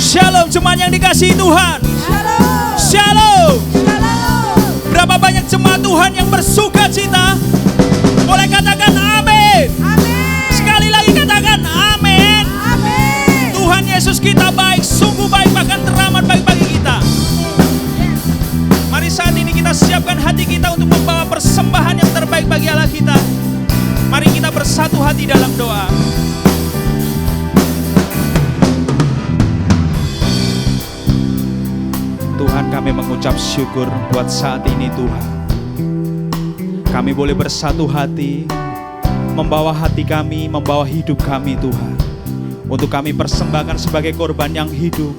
Shalom jemaat yang dikasihi Tuhan. Shalom. Shalom. Shalom. Berapa banyak jemaat Tuhan yang bersuka cita? Boleh katakan amin. Amin. Sekali lagi katakan amin. Amin. Tuhan Yesus kita baik, sungguh baik, bahkan teramat baik bagi kita. Mari saat ini kita siapkan hati kita untuk membawa persembahan yang terbaik bagi Allah kita. Mari kita bersatu hati dalam doa. Tuhan, kami mengucap syukur buat saat ini Tuhan. Kami boleh bersatu hati, membawa hati kami, membawa hidup kami Tuhan. Untuk kami persembahkan sebagai korban yang hidup,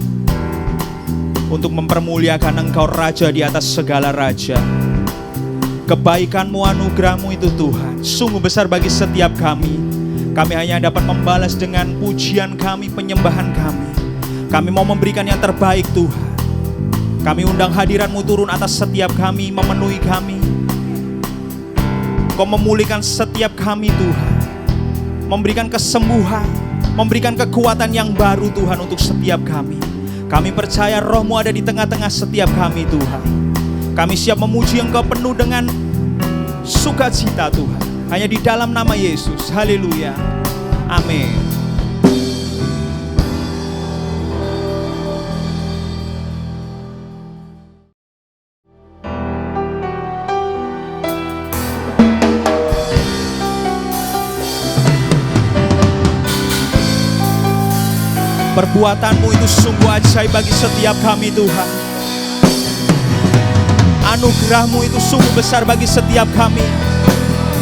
untuk mempermuliakan Engkau Raja di atas segala raja. Kebaikan-Mu, anugerah-Mu itu Tuhan sungguh besar bagi setiap kami. Kami hanya dapat membalas dengan pujian kami, penyembahan kami. Kami mau memberikan yang terbaik Tuhan. Kami undang hadirat-Mu turun atas setiap kami, memenuhi kami. Kau memulihkan setiap kami Tuhan, memberikan kesembuhan, memberikan kekuatan yang baru Tuhan untuk setiap kami. Kami percaya Roh-Mu ada di tengah-tengah setiap kami Tuhan. Kami siap memuji Engkau penuh dengan sukacita Tuhan. Hanya di dalam nama Yesus. Haleluya. Amin. Perbuatan-Mu itu sungguh ajaib bagi setiap kami Tuhan. Anugerah-Mu itu sungguh besar bagi setiap kami.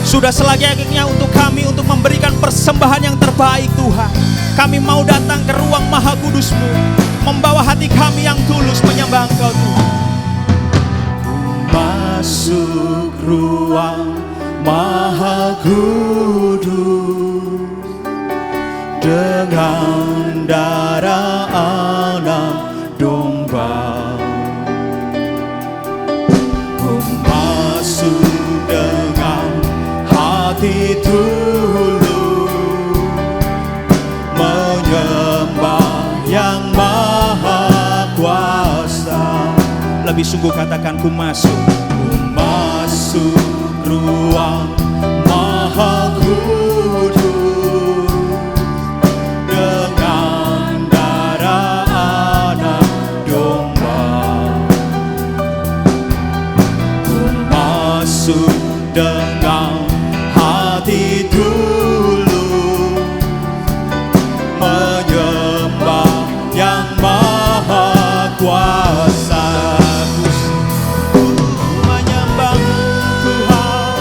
Sudah selayaknya untuk kami untuk memberikan persembahan yang terbaik Tuhan. Kami mau datang ke ruang Maha Kudus-Mu, membawa hati kami yang tulus menyembah Engkau Tuhan. Masuk ruang Maha Kudus dengan darah anak domba. Masuk dengan hati tulus, menyembah yang maha kuasa. Lebih sungguh katakan, ku masuk ruang Maha Kudus dengan darah anak domba. Ku masuk dengan hati tulus, menyembah yang maha kuasa. Ku menyembah Tuhan,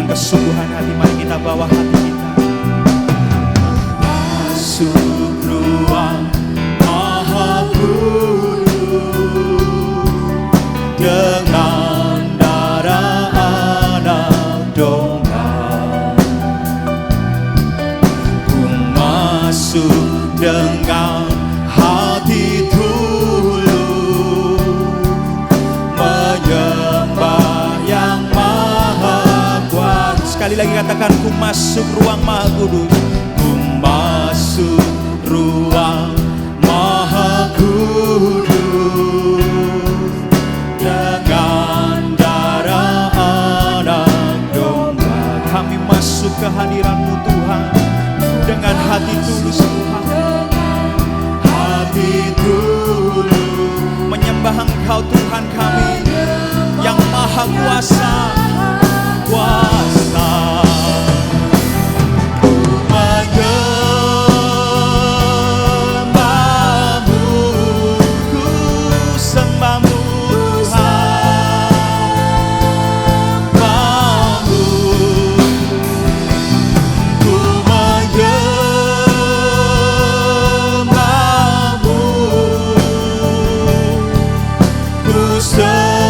kesungguhan hati, mari kita bawa hati kita. Masuk ruang Maha Kudus dengan darah anak domba. Ku masuk dengan hati tulus menyembah yang maha kuasa. Sekali lagi katakan, ku masuk ruang Maha Kudus. Ku masuk ruang Maha Kudus dengan darah anak domba. Kami masuk ke hadirat-Mu Tuhan dengan hati tulus Tuhan, hati tulus menyembah Engkau Tuhan kami yang maha kuasa, kuasa. Menyembah-Mu, ku sembah-Mu Tuhan, sembah-Mu. Ku menyembah-Mu, ku sembah-Mu.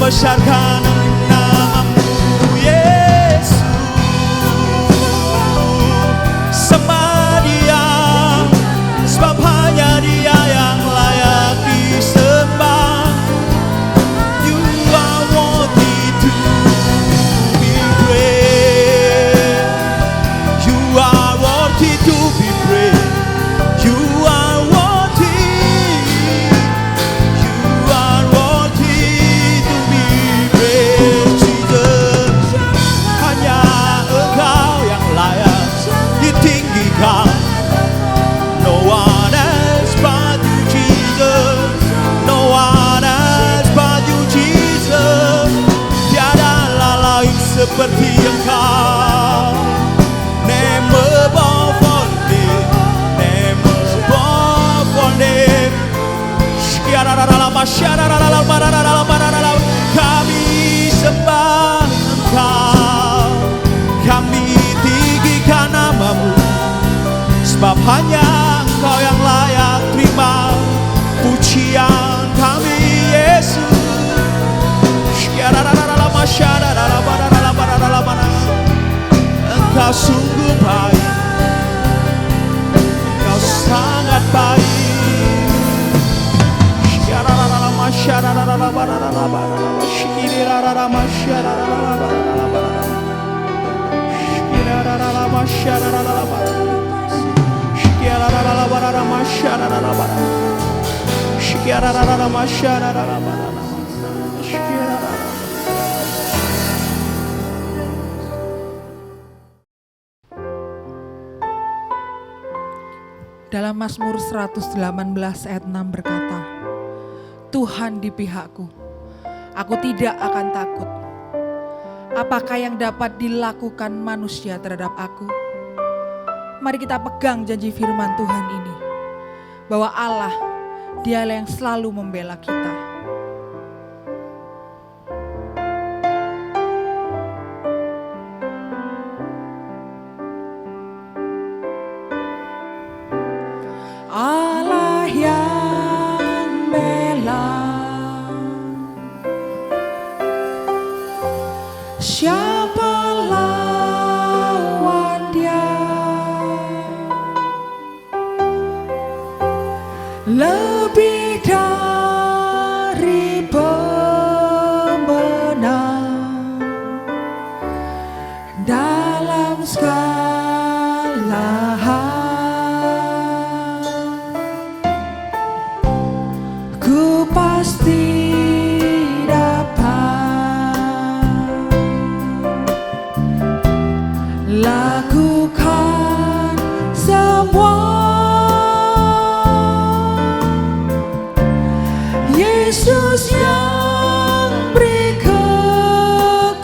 besarkan namamu Yesus. Sembah Dia, sebab hanya Dia yang layak disembah. You are worthy to be praised. You are worthy to be praised. You are worthy. You are worthy to be praised, Jesus. Hanya Engkau yang layak ditinggikan. No one else but you, Jesus. No one else but you, Jesus. Tiadalah lain seperti Engkau. Name above all name, name above all name. Kami sembah Engkau, kami tinggikan namamu, sebab hanya Engkau yang layak terima pujian kami Yesus. Engkau sungguh baik, Engkau sangat baik. Dalam Mazmur 118 ayat 6 berkata, Tuhan di pihakku, aku tidak akan takut. Apakah yang dapat dilakukan manusia terhadap aku? Mari kita pegang janji firman Tuhan ini, bahwa Allah, Dialah yang selalu membela kita. Allah yang bela, siapa lawan Dia? Lebih dari pemenang dalam segala hal, ku pasti dapat lakukan semua. Yesus yang beri kekuatan,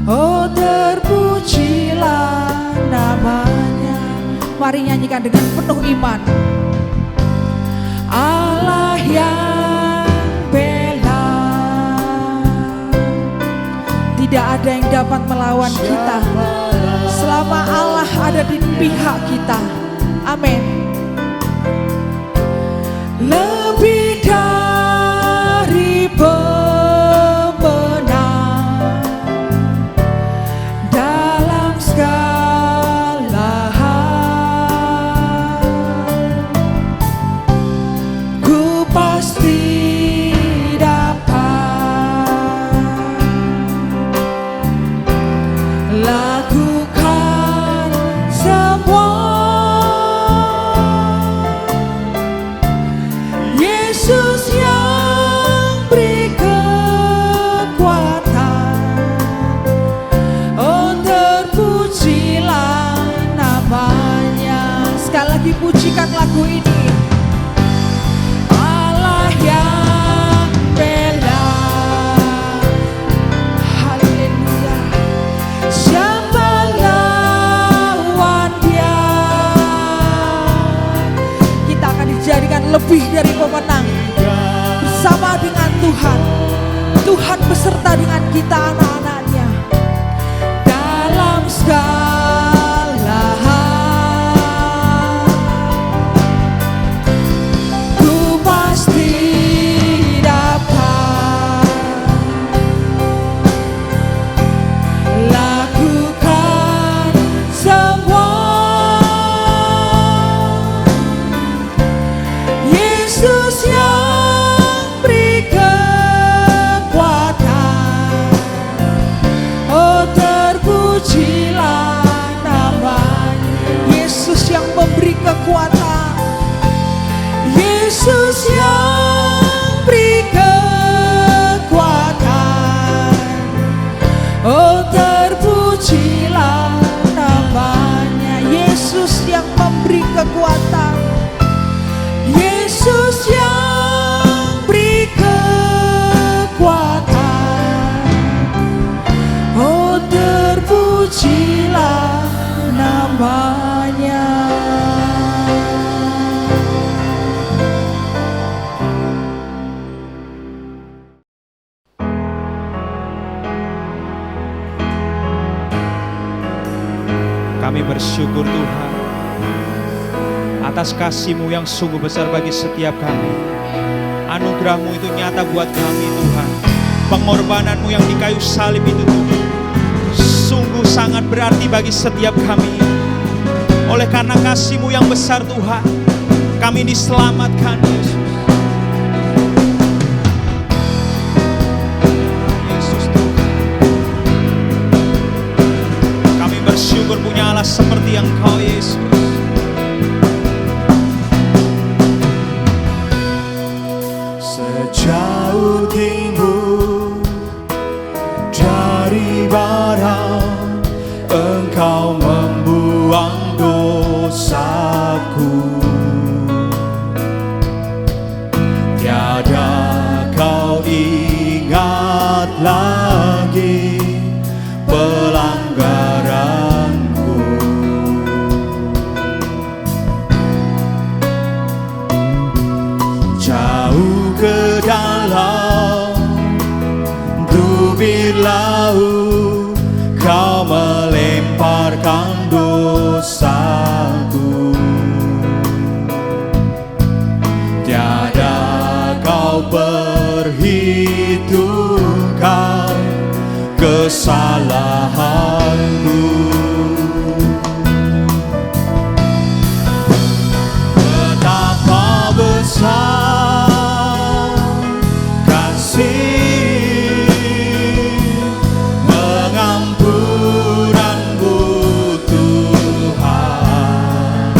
oh terpujilah namanya. Mari nyanyikan dengan penuh iman. Allah yang bela, tidak ada yang dapat melawan kita selama Allah ada di pihak kita. Amin. Lebih dari pemenang dalam segala hal, ku pasti dapat lakukan semua. Yesus yang beri kekuatan, oh terpujilah namanya. Sekali lagi pujikan lagu ini. Allah yang bela, haleluya. Siapa lawan Dia? Kita akan dijadikan lebih dari pemenang bersama dengan Tuhan. Tuhan beserta dengan kita anak-anaknya dalam segala hal, ku pasti dapat Kami bersyukur Tuhan atas kasih-Mu yang sungguh besar bagi setiap kami. Anugerah-Mu itu nyata buat kami Tuhan. Pengorbanan-Mu yang di kayu salib itu Tuhan sungguh sangat berarti bagi setiap kami. Oleh karena kasih-Mu yang besar Tuhan, kami diselamatkan Yesus. Yesus Tuhan, kami bersyukur punya Allah seperti Engkau Yesus. Sejauh timur dari barat, Engkau membuang dosaku. Tiada kau ingat lagi pelanggaranku. Jauh ke dalam bibir laut, kau melemparkan dosaku. Tiada kau perhitungkan kesalahanku. Betapa besar kasih pengampunan-Mu Tuhan.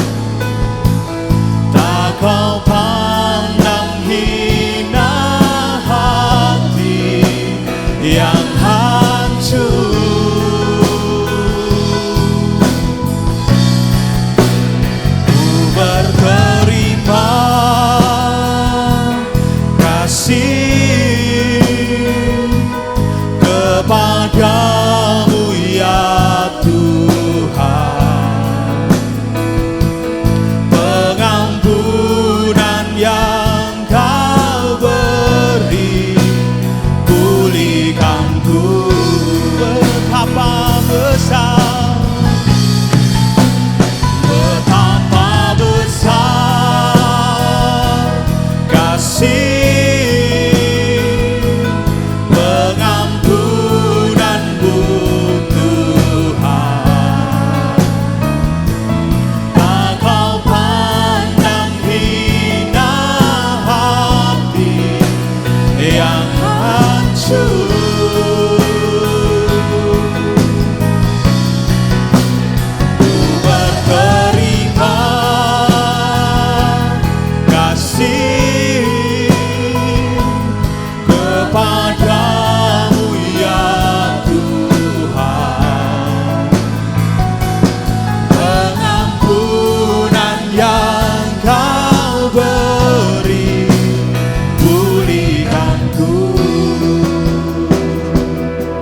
Tak kau pandang hina hati yang hancur. Ku berterima kasih kepadamu ya Tuhan. Pengampunan yang kau beri, pulihkanku. Betapa besar, betapa besar kasih pengampunan-Mu Tuhan. Tak kau pandang hina hati yang hancur. Ku berterima kasih kepadamu ya Tuhan. Pengampunan yang kau beri, pulihkanku.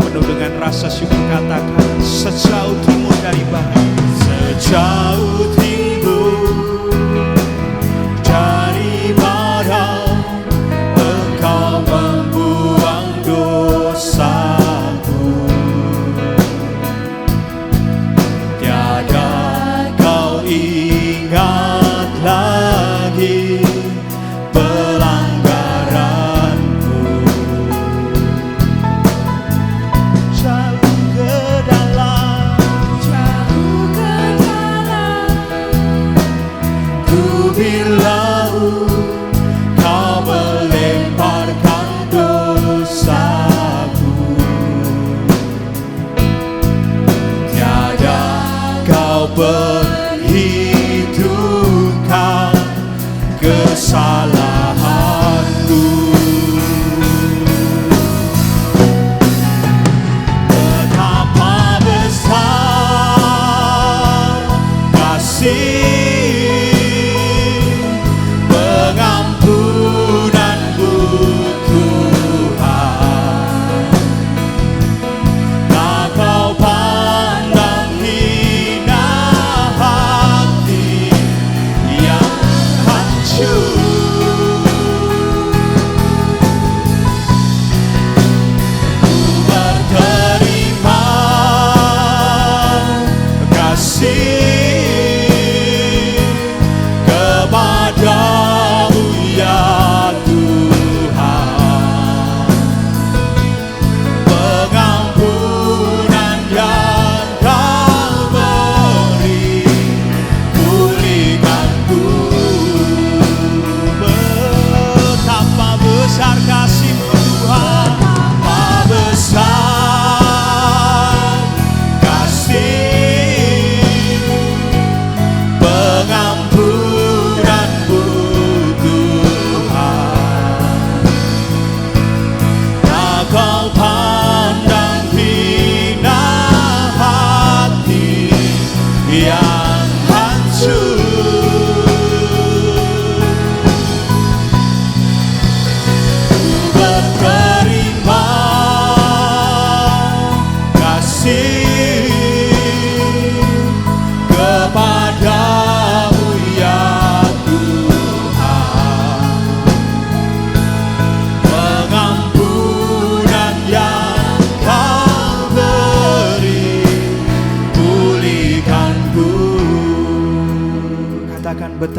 Penuh dengan rasa syukur katakan, sejauh timur dari barat, Sejauh timur dari barat, Engkau membuang dosaku. Tiada kau ingat lagi pelanggaranku. Jauh ke dalam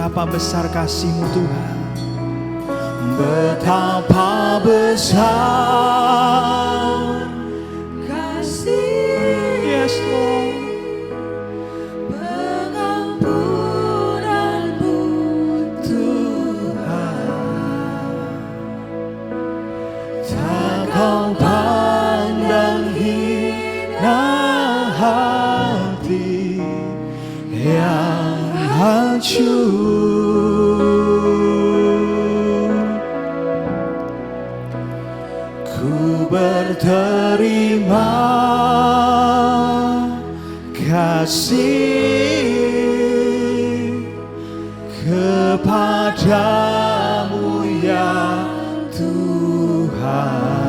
betapa besar kasih-Mu Tuhan. Betapa besar kasih Yes Lord. pengampunanmu tak kau pandang hina hati yang hancur. Ku berterima kasih kepadamu ya Tuhan.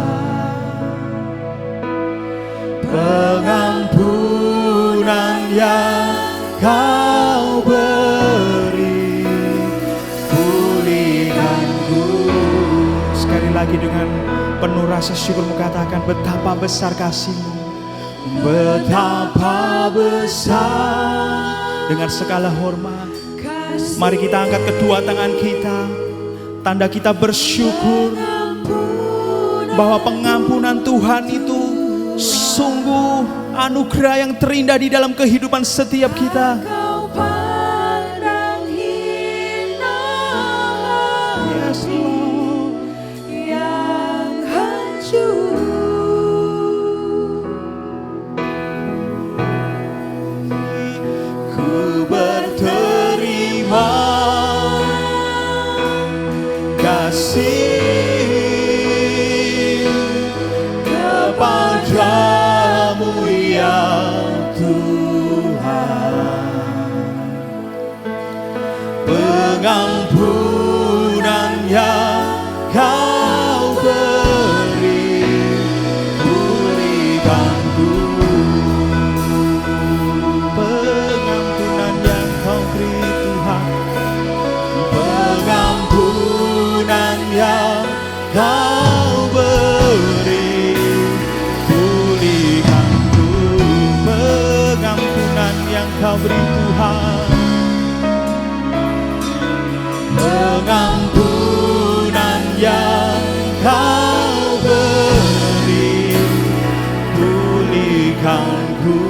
Pengampunan yang Kau beri, pulihkanku. Sekali lagi dengan penuh rasa syukur katakan betapa besar kasih-Mu. Betapa besar. Dengan segala hormat, mari kita angkat kedua tangan kita, tanda kita bersyukur bahwa pengampunan Tuhan itu sungguh anugerah yang terindah di dalam kehidupan setiap kita. Kau pandang hina Yes Lord. yang hancur. Ku berterima kasih kepadamu ya Tuhan. Pengampunan yang Kau beri, pulihkanku. Pengampunan yang Kau beri Tuhan, Pengampunan yang Kau beri, pulihkanku. pengampunan yang Kau beri Tuhan. Pengampunan yang Kau beri, pulihkanku.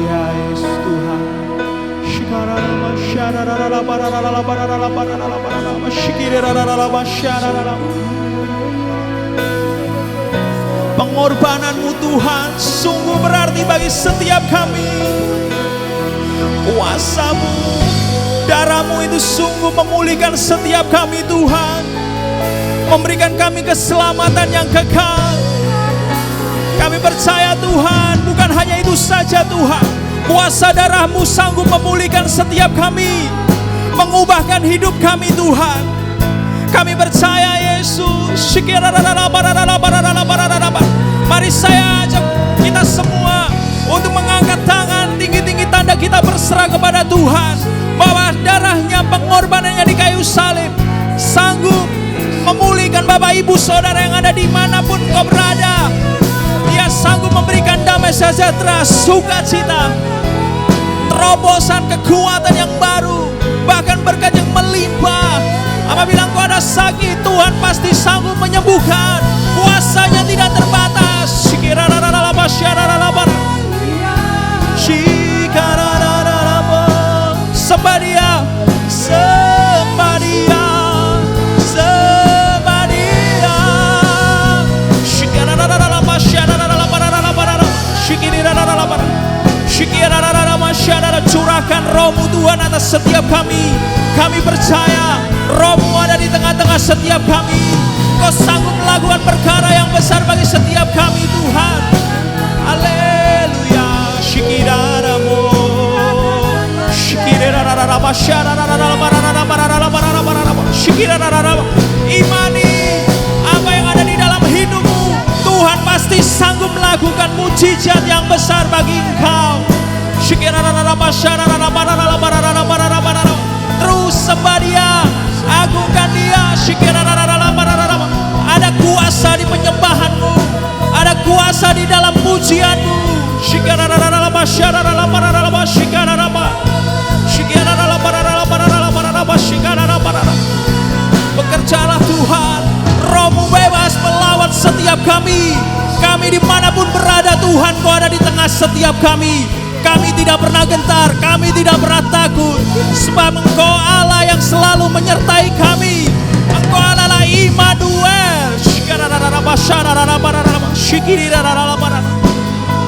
Ya Yesus Tuhan. Shikarama shararara bararara bararara bararara bararara shikirarara bashararara. Pengorbananmu Tuhan sungguh berarti bagi setiap kami. Kuasa-Mu, darah-Mu itu sungguh memulihkan setiap kami Tuhan, memberikan kami keselamatan yang kekal. Kami percaya Tuhan, bukan hanya itu saja Tuhan, kuasa darah-Mu sanggup memulihkan setiap kami, mengubahkan hidup kami Tuhan. Kami percaya Yesus. Mari saya ajak kita semua untuk mengangkat tangan tinggi-tinggi, tanda kita berserah kepada Tuhan bahwa darahnya, pengorbanannya di kayu salib sanggup memulihkan Bapak Ibu Saudara yang ada dimanapun kau berada. Dia sanggup memberikan damai sejahtera, sukacita, terobosan, kekuatan yang baru, bahkan berkat yang melimpah. Apabila engkau ada sakit, Tuhan pasti sanggup menyembuhkan. Kuasanya tidak terbatas. Sembah Dia, sembah Dia, sembah Dia. Curahkan Roh-Mu Tuhan atas setiap kami. Kami percaya Roh-Mu ada di tengah-tengah setiap kami. Kau sanggup melakukan perkara yang besar bagi setiap kami Tuhan. Haleluya. Shikiraramo, shikirarararaba, shararararaba, shikirarararaba. Imani apa yang ada di dalam hidupmu. Tuhan pasti sanggup melakukan mujizat yang besar bagi engkau. Terus sembah Dia, agungkan Dia. Ada kuasa di penyembahanmu, ada kuasa di dalam pujianmu. Ada Dimanapun berada Tuhan, Kau ada di tengah setiap kami. Kami tidak pernah gentar, kami tidak pernah takut. Sebab Engkau Allah yang selalu menyertai kami. Engkau Allah Immanuel.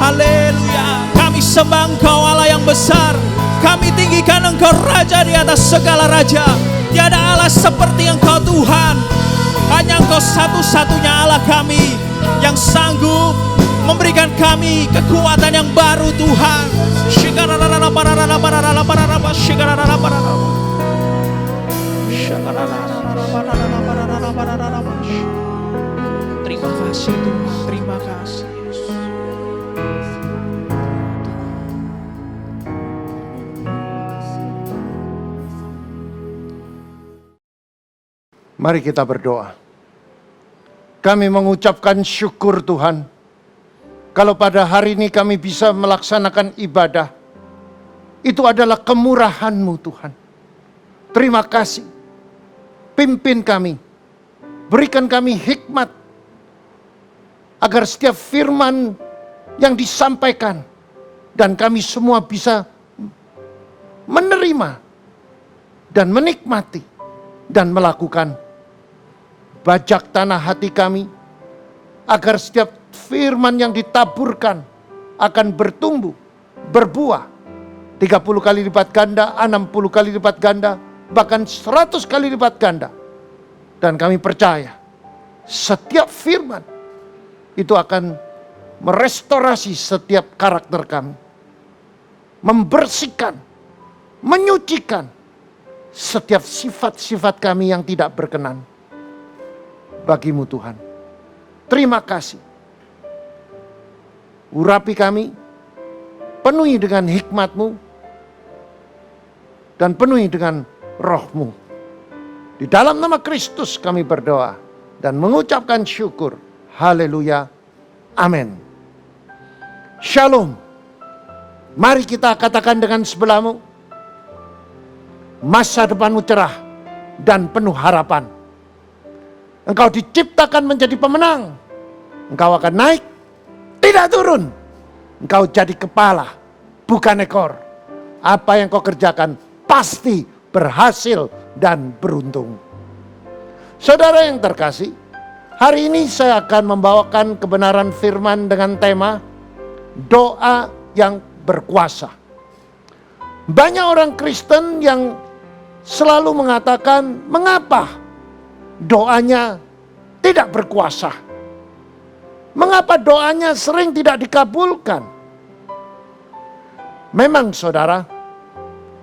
Haleluya. Kami sembah Engkau Allah yang besar. Kami tinggikan Engkau Raja di atas segala raja. Tiada Allah seperti Engkau Tuhan. Hanya Engkau satu-satunya Allah kami yang sanggup memberikan kami kekuatan yang baru Tuhan. Terima kasih Tuhan, terima kasih Yesus. Mari kita berdoa. Kami mengucapkan syukur Tuhan, kalau pada hari ini kami bisa melaksanakan ibadah, itu adalah kemurahan-Mu Tuhan. Terima kasih. Pimpin kami, berikan kami hikmat, agar setiap firman yang disampaikan, dan kami semua bisa menerima, dan menikmati, dan melakukan. Bajak tanah hati kami, agar setiap firman yang ditaburkan akan bertumbuh, berbuah 30 kali lipat ganda, 60 kali lipat ganda, bahkan 100 kali lipat ganda. Dan kami percaya setiap firman itu akan merestorasi setiap karakter kami, membersihkan, menyucikan setiap sifat-sifat kami yang tidak berkenan bagi-Mu Tuhan. Terima kasih. Urapi kami, penuhi dengan hikmat-Mu, dan penuhi dengan roh-Mu. Di dalam nama Kristus kami berdoa dan mengucapkan syukur. Haleluya. Amin. Shalom. Mari kita katakan dengan sebelahmu, masa depanmu cerah dan penuh harapan. Engkau diciptakan menjadi pemenang. Engkau akan naik, tidak turun. Engkau jadi kepala, bukan ekor. Apa yang kau kerjakan pasti berhasil dan beruntung. Saudara yang terkasih, hari ini saya akan membawakan kebenaran firman dengan tema doa yang berkuasa. Banyak orang Kristen yang selalu mengatakan, mengapa doanya tidak berkuasa? Mengapa doanya sering tidak dikabulkan? Memang saudara,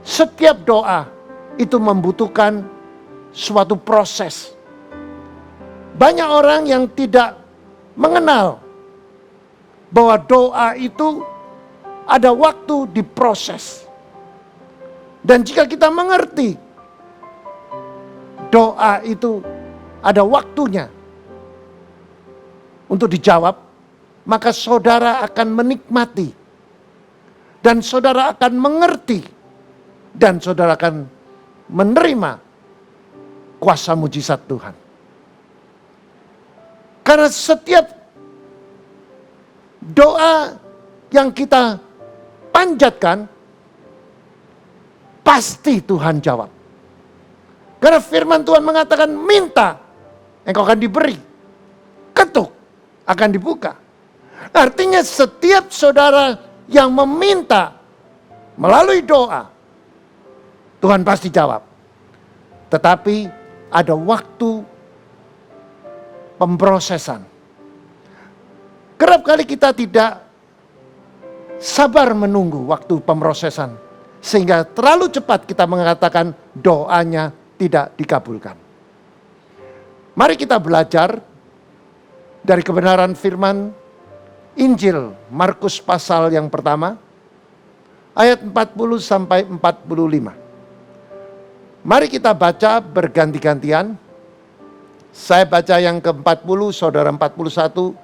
setiap doa itu membutuhkan suatu proses. Banyak orang yang tidak mengenal bahwa doa itu ada waktu diproses. Dan jika kita mengerti doa itu ada waktunya untuk dijawab, maka saudara akan menikmati, dan saudara akan mengerti, dan saudara akan menerima kuasa mujizat Tuhan. Karena setiap doa yang kita panjatkan, pasti Tuhan jawab. Karena firman Tuhan mengatakan, minta, engkau akan diberi. Ketuk, akan dibuka. Artinya setiap saudara yang meminta melalui doa, Tuhan pasti jawab. Tetapi ada waktu pemprosesan. Kerap kali kita tidak sabar menunggu waktu pemrosesan, sehingga terlalu cepat kita mengatakan doanya tidak dikabulkan. Mari kita belajar dari kebenaran firman Injil Markus pasal yang pertama, ayat 40 sampai 45. Mari kita baca berganti-gantian. Saya baca yang ke-40, saudara 41.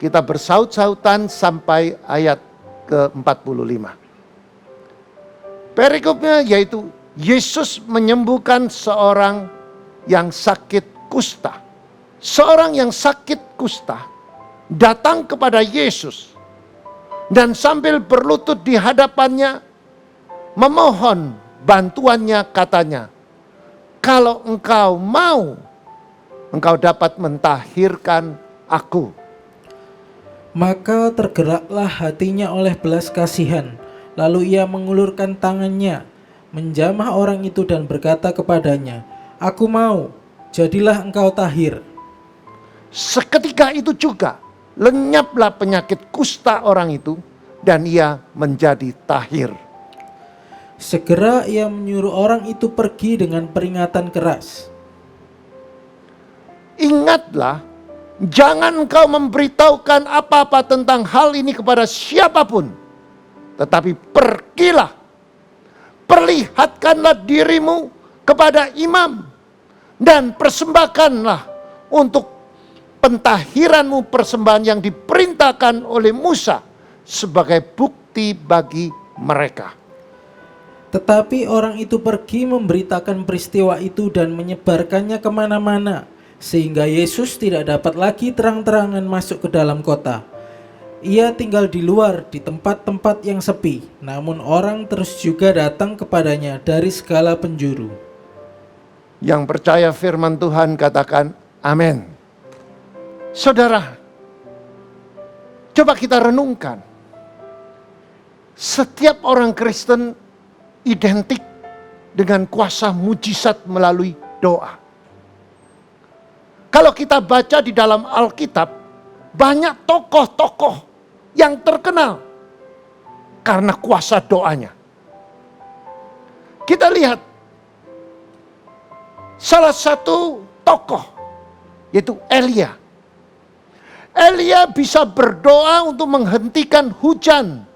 Kita bersaut-sautan sampai ayat ke-45. Perikopnya yaitu Yesus menyembuhkan seorang yang sakit kusta. Seorang yang sakit kusta datang kepada Yesus dan sambil berlutut di hadapannya memohon bantuannya, katanya, "Kalau engkau mau, engkau dapat mentahirkan aku." Maka tergeraklah hatinya oleh belas kasihan. Lalu ia mengulurkan tangannya, menjamah orang itu dan berkata kepadanya, "Aku mau, jadilah engkau tahir." Seketika itu juga lenyaplah penyakit kusta orang itu dan ia menjadi tahir. Segera ia menyuruh orang itu pergi dengan peringatan keras. Ingatlah, jangan engkau memberitahukan apa-apa tentang hal ini kepada siapapun, tetapi pergilah, perlihatkanlah dirimu kepada imam dan persembahkanlah untuk pentahiranmu persembahan yang diperintahkan oleh Musa sebagai bukti bagi mereka. Tetapi orang itu pergi memberitakan peristiwa itu dan menyebarkannya kemana-mana, sehingga Yesus tidak dapat lagi terang-terangan masuk ke dalam kota. Ia tinggal di luar di tempat-tempat yang sepi, namun orang terus juga datang kepadanya dari segala penjuru. Yang percaya firman Tuhan katakan amin. Saudara, coba kita renungkan. Setiap orang Kristen identik dengan kuasa mujizat melalui doa. Kalau kita baca di dalam Alkitab, banyak tokoh-tokoh yang terkenal karena kuasa doanya. Kita lihat salah satu tokoh, yaitu Elia. Elia bisa berdoa untuk menghentikan hujan.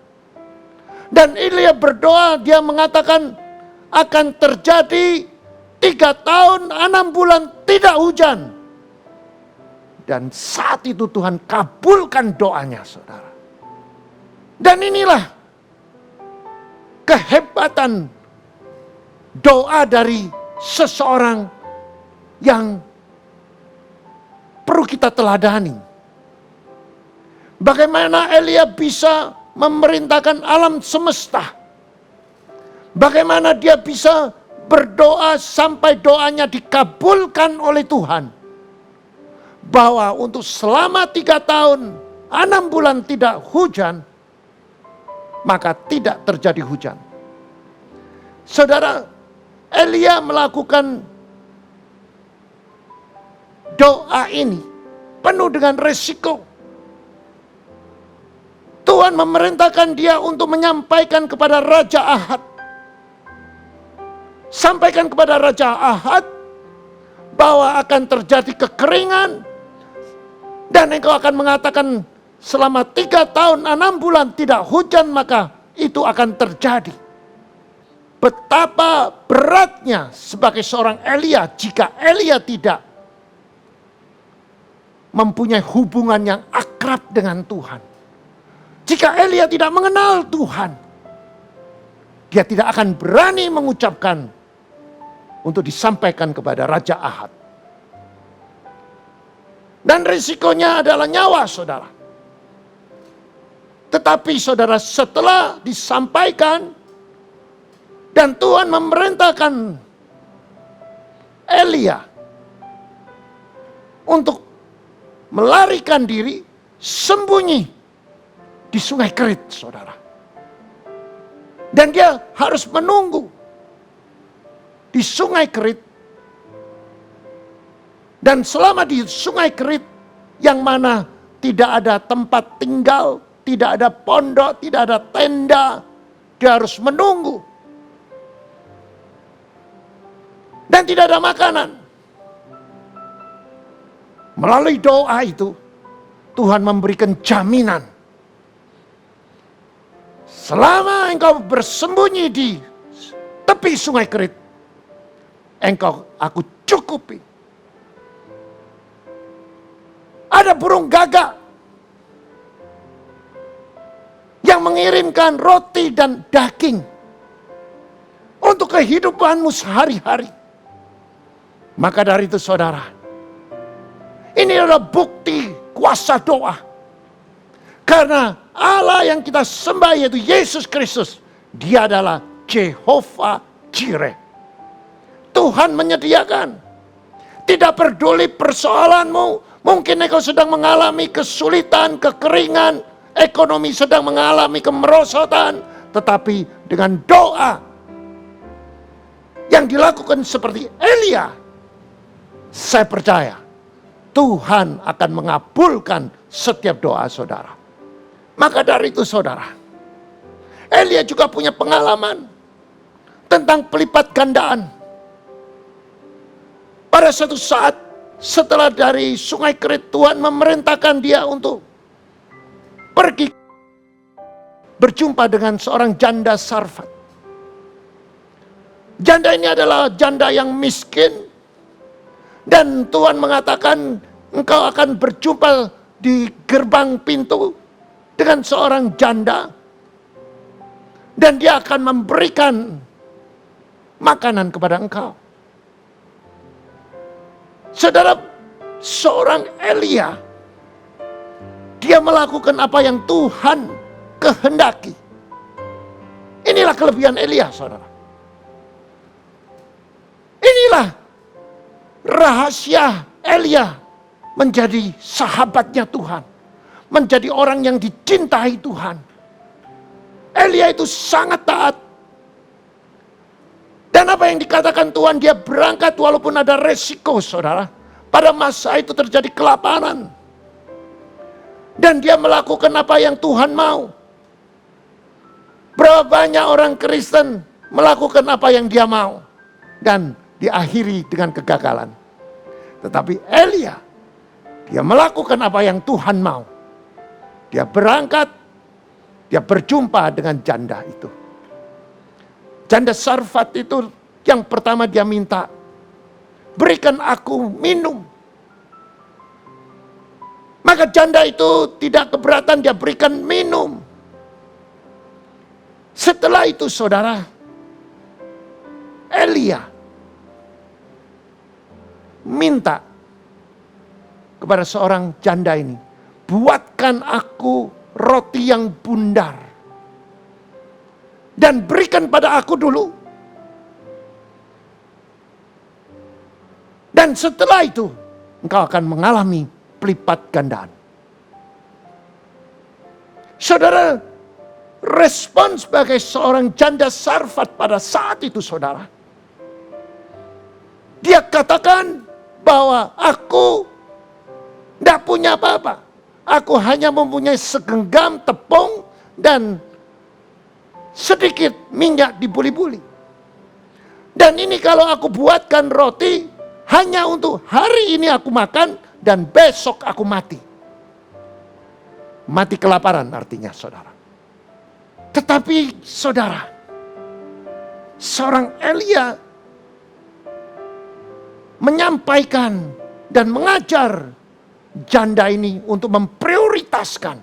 Dan Elia berdoa, dia mengatakan akan terjadi 3 tahun 6 bulan tidak hujan. Dan saat itu Tuhan kabulkan doanya, saudara. Dan inilah kehebatan doa dari seseorang yang perlu kita teladani. Bagaimana Elia bisa memerintahkan alam semesta. Bagaimana dia bisa berdoa sampai doanya dikabulkan oleh Tuhan. Bahwa untuk selama 3 tahun 6 bulan tidak hujan, maka tidak terjadi hujan. Saudara, Elia melakukan doa ini penuh dengan resiko. Tuhan memerintahkan dia untuk menyampaikan kepada Raja Ahab. Sampaikan kepada Raja Ahab bahwa akan terjadi kekeringan. Dan engkau akan mengatakan selama 3 tahun 6 bulan tidak hujan, maka itu akan terjadi. Betapa beratnya sebagai seorang Elia jika Elia tidak mempunyai hubungan yang akrab dengan Tuhan. Jika Elia tidak mengenal Tuhan, dia tidak akan berani mengucapkan untuk disampaikan kepada Raja Ahab. Dan risikonya adalah nyawa, saudara. Tetapi saudara, setelah disampaikan dan Tuhan memerintahkan Elia untuk melarikan diri, sembunyi di Sungai Kerit, saudara. Dan dia harus menunggu di Sungai Kerit. Dan selama di Sungai Kerit, yang mana tidak ada tempat tinggal, tidak ada pondok, tidak ada tenda, dia harus menunggu. Dan tidak ada makanan. Melalui doa itu, Tuhan memberikan jaminan. Selama engkau bersembunyi di tepi Sungai Kerit, aku cukupi. Ada burung gagak yang mengirimkan roti dan daging untuk kehidupanmu sehari-hari. Maka dari itu, saudara, ini adalah bukti kuasa doa. Karena Allah yang kita sembah yaitu Yesus Kristus, Dia adalah Jehovah Jireh. Tuhan menyediakan. Tidak peduli persoalanmu. Mungkin engkau sedang mengalami kesulitan, kekeringan, ekonomi sedang mengalami kemerosotan. Tetapi dengan doa yang dilakukan seperti Elia, saya percaya Tuhan akan mengabulkan setiap doa saudara. Maka dari itu saudara, Elia juga punya pengalaman tentang pelipat gandaan. Pada suatu saat setelah dari Sungai Kerit, Tuhan memerintahkan dia untuk pergi berjumpa dengan seorang janda Sarfat. Janda ini adalah janda yang miskin. Dan Tuhan mengatakan engkau akan berjumpa di gerbang pintu dengan seorang janda. Dan dia akan memberikan makanan kepada engkau. Saudara, seorang Elia, dia melakukan apa yang Tuhan kehendaki. Inilah kelebihan Elia, saudara. Inilah rahasia Elia menjadi sahabatnya Tuhan. Menjadi orang yang dicintai Tuhan. Elia itu sangat taat. Dan apa yang dikatakan Tuhan, dia berangkat walaupun ada resiko, saudara. Pada masa itu terjadi kelaparan. Dan dia melakukan apa yang Tuhan mau. Berapa banyak orang Kristen melakukan apa yang dia mau. Dan diakhiri dengan kegagalan. Tetapi Elia, dia melakukan apa yang Tuhan mau. Dia berangkat, dia berjumpa dengan janda itu. Janda Sarfat itu yang pertama dia minta, berikan aku minum. Maka janda itu tidak keberatan, dia berikan minum. Setelah itu saudara, Elia minta kepada seorang janda ini, buatkan aku roti yang bundar dan berikan pada aku dulu. Dan setelah itu engkau akan mengalami pelipat gandaan. Saudara, respon sebagai seorang janda Sarfat pada saat itu saudara, dia katakan bahwa aku tidak punya apa-apa. Aku hanya mempunyai segenggam tepung dan sedikit minyak di buli-buli. Dan ini kalau aku buatkan roti, hanya untuk hari ini aku makan dan besok aku mati. Mati kelaparan artinya saudara. Tetapi saudara, seorang Elia menyampaikan dan mengajar janda ini untuk memprioritaskan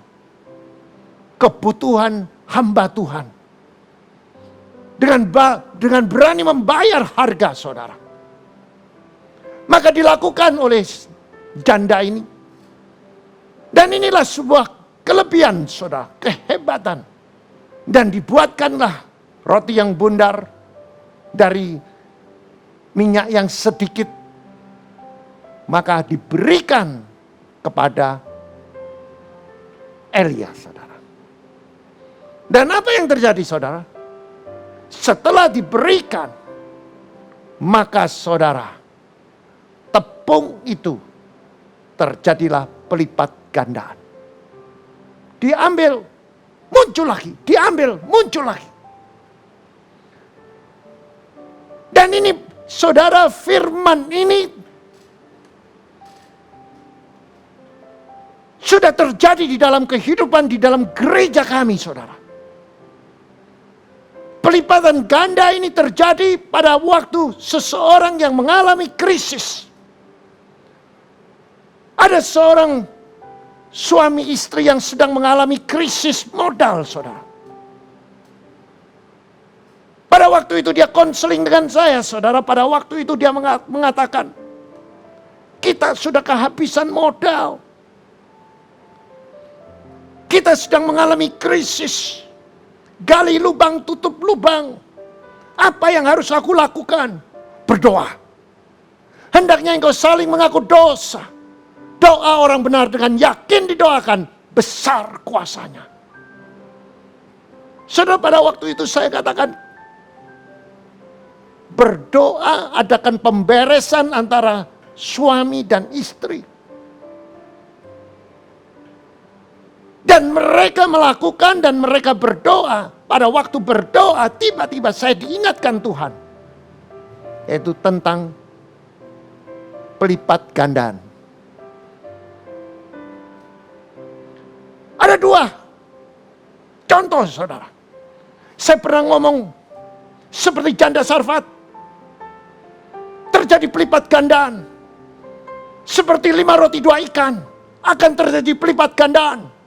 kebutuhan hamba Tuhan. Dengan berani membayar harga saudara. Maka dilakukan oleh janda ini. Dan inilah sebuah kelebihan saudara, kehebatan. Dan dibuatkanlah roti yang bundar dari minyak yang sedikit. Maka diberikan kepada Elia saudara. Dan apa yang terjadi saudara? Setelah diberikan, maka saudara, tepung itu terjadilah pelipat gandaan. Diambil, muncul lagi, diambil, muncul lagi. Dan ini saudara, firman ini sudah terjadi di dalam kehidupan, di dalam gereja kami saudara. Pelipatan ganda ini terjadi pada waktu seseorang yang mengalami krisis. Ada seorang suami istri yang sedang mengalami krisis modal, saudara. Pada waktu itu dia konseling dengan saya, saudara. Pada waktu itu dia mengatakan, kita sudah kehabisan modal. Kita kita sedang mengalami krisis, gali lubang, tutup lubang. Apa yang harus aku lakukan? Berdoa. Hendaknya engkau saling mengaku dosa. Doa orang benar dengan yakin didoakan, besar kuasanya. Saudara, pada waktu itu saya katakan, berdoa adakan pemberesan antara suami dan istri. Dan mereka melakukan dan mereka berdoa. Pada waktu berdoa, tiba-tiba saya diingatkan Tuhan. Yaitu tentang pelipat gandaan. Ada dua contoh, saudara. Saya pernah ngomong seperti janda Sarfat. Terjadi pelipat gandaan. Seperti 5 roti 2 ikan. Akan terjadi pelipat gandaan.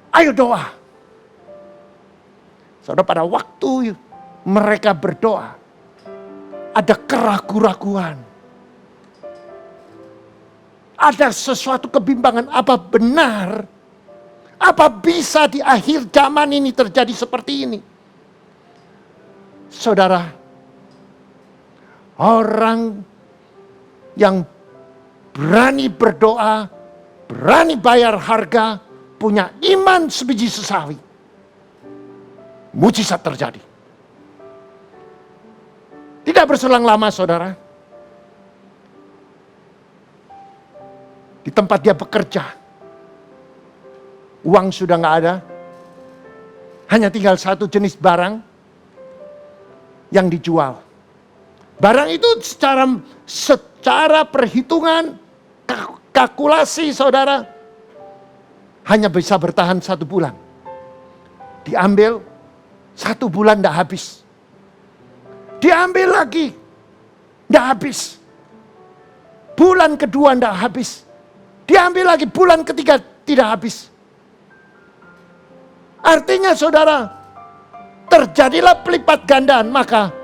Ayo doa. Saudara, pada waktu mereka berdoa, ada keraguan-raguan. Ada sesuatu kebimbangan, apa benar? Apa bisa di akhir zaman ini terjadi seperti ini? Saudara, orang yang berani berdoa, berani bayar harga, punya iman sebiji sesawi, mujizat terjadi. Tidak berselang lama, saudara, di tempat dia bekerja, uang sudah nggak ada, hanya tinggal satu jenis barang yang dijual. Barang itu secara perhitungan, kalkulasi, saudara, hanya bisa bertahan 1 bulan. Diambil 1 bulan tidak habis. Diambil lagi, tidak habis. Bulan kedua tidak habis. Diambil lagi, bulan ketiga tidak habis. Artinya, saudara, terjadilah pelipat gandaan. Maka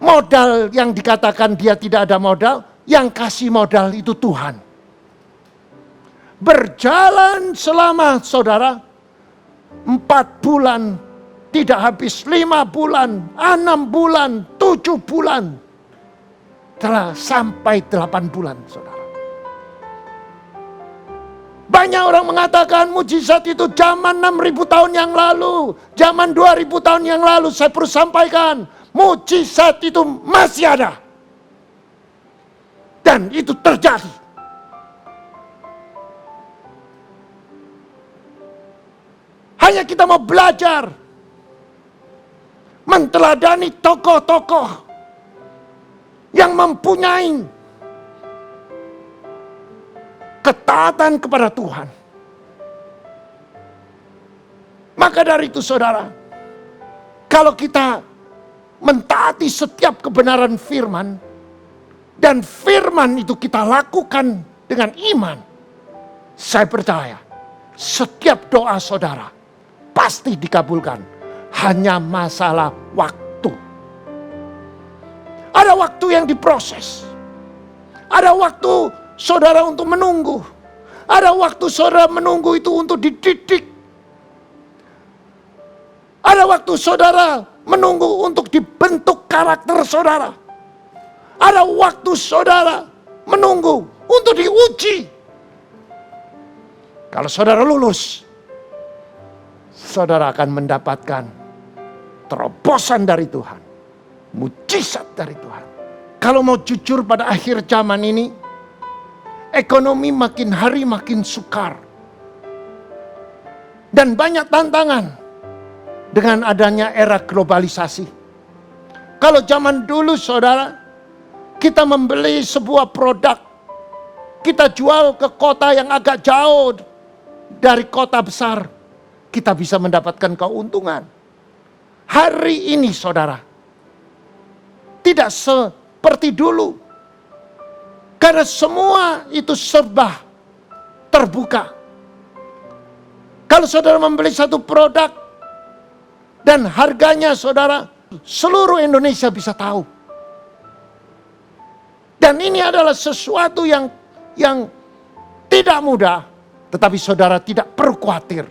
modal yang dikatakan dia tidak ada modal, yang kasih modal itu Tuhan. Berjalan selama, saudara, 4 bulan tidak habis, 5 bulan, 6 bulan, 7 bulan. Telah sampai 8 bulan, saudara. Banyak orang mengatakan mujizat itu zaman 6.000 tahun yang lalu, zaman 2.000 tahun yang lalu. Saya perlu sampaikan, mujizat itu masih ada. Dan itu terjadi. Hanya kita mau belajar menteladani tokoh-tokoh yang mempunyai ketaatan kepada Tuhan. Maka dari itu, saudara, kalau kita mentaati setiap kebenaran firman, dan firman itu kita lakukan dengan iman, saya percaya setiap doa saudara pasti dikabulkan. Hanya masalah waktu. Ada waktu yang diproses. Ada waktu saudara untuk menunggu. Ada waktu saudara menunggu itu untuk dididik. Ada waktu saudara menunggu untuk dibentuk karakter saudara. Ada waktu saudara menunggu untuk diuji. Kalau saudara lulus, saudara akan mendapatkan terobosan dari Tuhan, mujizat dari Tuhan. Kalau mau jujur, pada akhir zaman ini, ekonomi makin hari makin sukar. Dan banyak tantangan dengan adanya era globalisasi. Kalau zaman dulu, saudara, kita membeli sebuah produk, kita jual ke kota yang agak jauh dari kota besar, kita bisa mendapatkan keuntungan. Hari ini, saudara, tidak seperti dulu. Karena semua itu serba terbuka. Kalau saudara membeli satu produk dan harganya, saudara, seluruh Indonesia bisa tahu. Dan ini adalah sesuatu yang tidak mudah. Tetapi saudara tidak perlu khawatir.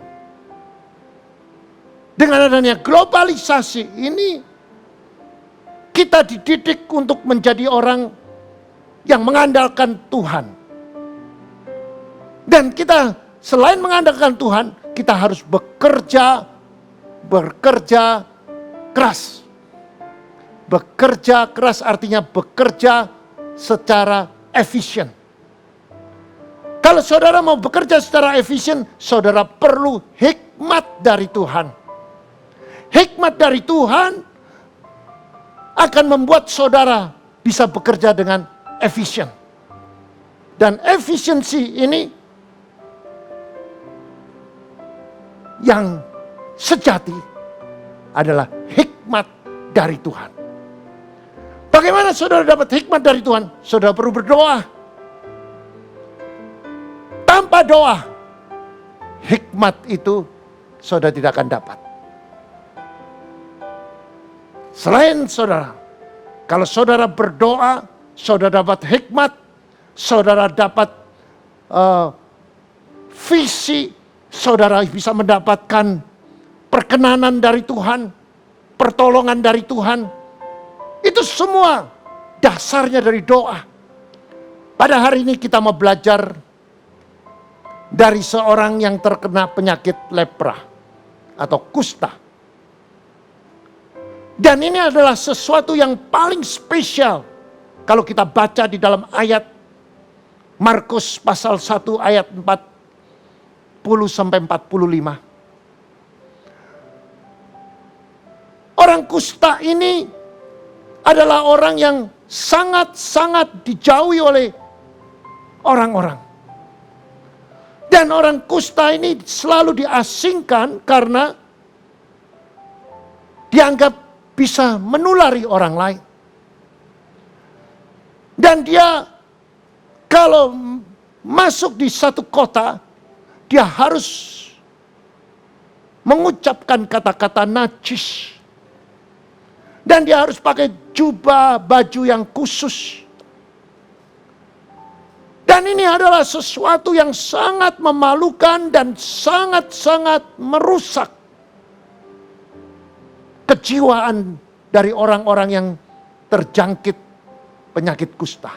Dengan adanya globalisasi ini, kita dididik untuk menjadi orang yang mengandalkan Tuhan. Dan kita selain mengandalkan Tuhan, kita harus bekerja keras. Bekerja keras artinya bekerja secara efisien. Kalau saudara mau bekerja secara efisien, saudara perlu hikmat dari Tuhan. Hikmat dari Tuhan akan membuat saudara bisa bekerja dengan efisien. Dan efisiensi ini yang sejati adalah hikmat dari Tuhan. Bagaimana saudara dapat hikmat dari Tuhan? Saudara perlu berdoa. Tanpa doa, hikmat itu saudara tidak akan dapat. Selain saudara, kalau saudara berdoa, saudara dapat hikmat, saudara dapat visi, saudara bisa mendapatkan perkenanan dari Tuhan, pertolongan dari Tuhan. Itu semua dasarnya dari doa. Pada hari ini kita mau belajar dari seorang yang terkena penyakit lepra atau kusta. Dan ini adalah sesuatu yang paling spesial kalau kita baca di dalam ayat Markus pasal 1 ayat 40 sampai 45. Orang kusta ini adalah orang yang sangat-sangat dijauhi oleh orang-orang. Dan orang kusta ini selalu diasingkan karena dianggap bisa menulari orang lain. Dan dia kalau masuk di satu kota, dia harus mengucapkan kata-kata najis. Dan dia harus pakai jubah, baju yang khusus. Dan ini adalah sesuatu yang sangat memalukan dan sangat-sangat merusak kejiwaan dari orang-orang yang terjangkit penyakit kusta.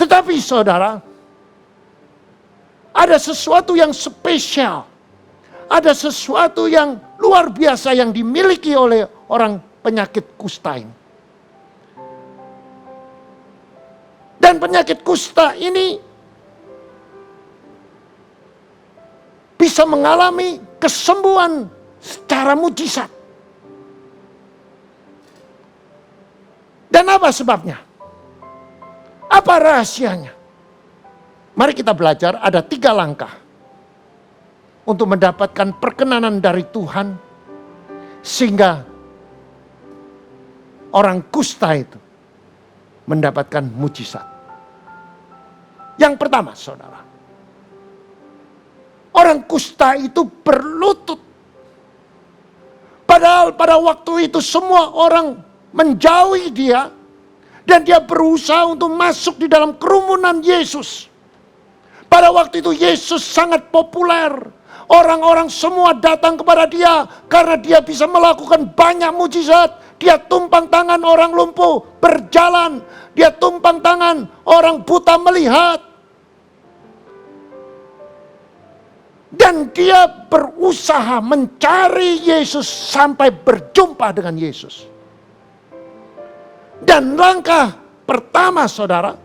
Tetapi saudara, ada sesuatu yang spesial. Ada sesuatu yang luar biasa yang dimiliki oleh orang penyakit kusta ini. Dan penyakit kusta ini bisa mengalami kesembuhan secara mujizat. Dan apa sebabnya? Apa rahasianya? Mari kita belajar, ada 3 langkah untuk mendapatkan perkenanan dari Tuhan sehingga orang kusta itu mendapatkan mujizat. Yang pertama, saudara, orang kusta itu berlutut. Padahal pada waktu itu semua orang menjauhi dia dan dia berusaha untuk masuk di dalam kerumunan Yesus. Pada waktu itu Yesus sangat populer. Orang-orang semua datang kepada dia karena dia bisa melakukan banyak mujizat. Dia tumpang tangan orang lumpuh berjalan. Dia tumpang tangan orang buta melihat. Dan dia berusaha mencari Yesus sampai berjumpa dengan Yesus. Dan langkah pertama saudara,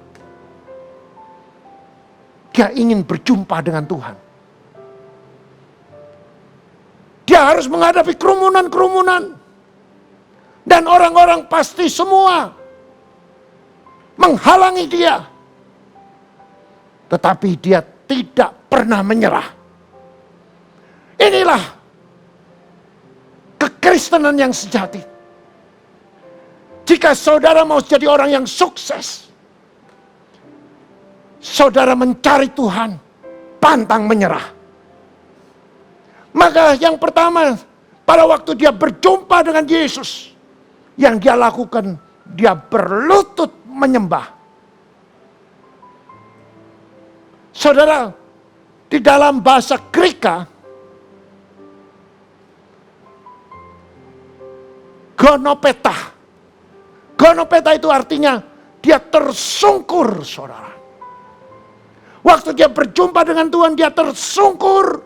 dia ingin berjumpa dengan Tuhan. Dia harus menghadapi kerumunan-kerumunan. Dan orang-orang pasti semua menghalangi dia. Tetapi dia tidak pernah menyerah. Inilah kekristenan yang sejati. Jika saudara mau jadi orang yang sukses, saudara mencari Tuhan, pantang menyerah. Maka yang pertama, pada waktu dia berjumpa dengan Yesus, yang dia lakukan, dia berlutut menyembah. Saudara, di dalam bahasa Greka, gonopeta. Gonopeta itu artinya dia tersungkur, saudara. Waktu dia berjumpa dengan Tuhan, dia tersungkur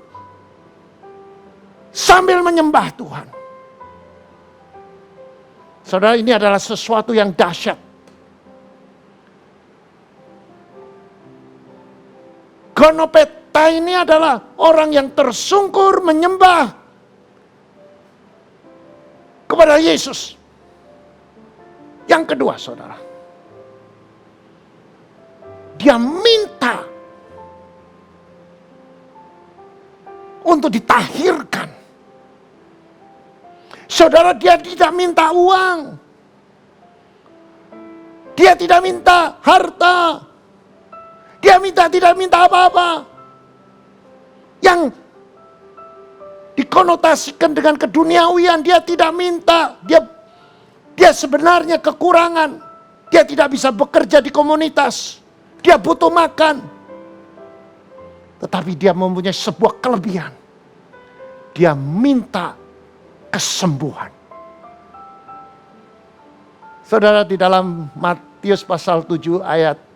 sambil menyembah Tuhan. Saudara, ini adalah sesuatu yang dahsyat. Gonopeta ini adalah orang yang tersungkur menyembah kepada Yesus. Yang kedua, saudara, dia minta untuk ditahirkan. Saudara, dia tidak minta uang. Dia tidak minta harta. Dia tidak minta apa-apa. Yang dikonotasikan dengan keduniawian, dia tidak minta. Dia sebenarnya kekurangan. Dia tidak bisa bekerja di komunitas. Dia butuh makan. Tetapi dia mempunyai sebuah kelebihan. Dia minta kesembuhan. Saudara, di dalam Matius pasal 7 ayat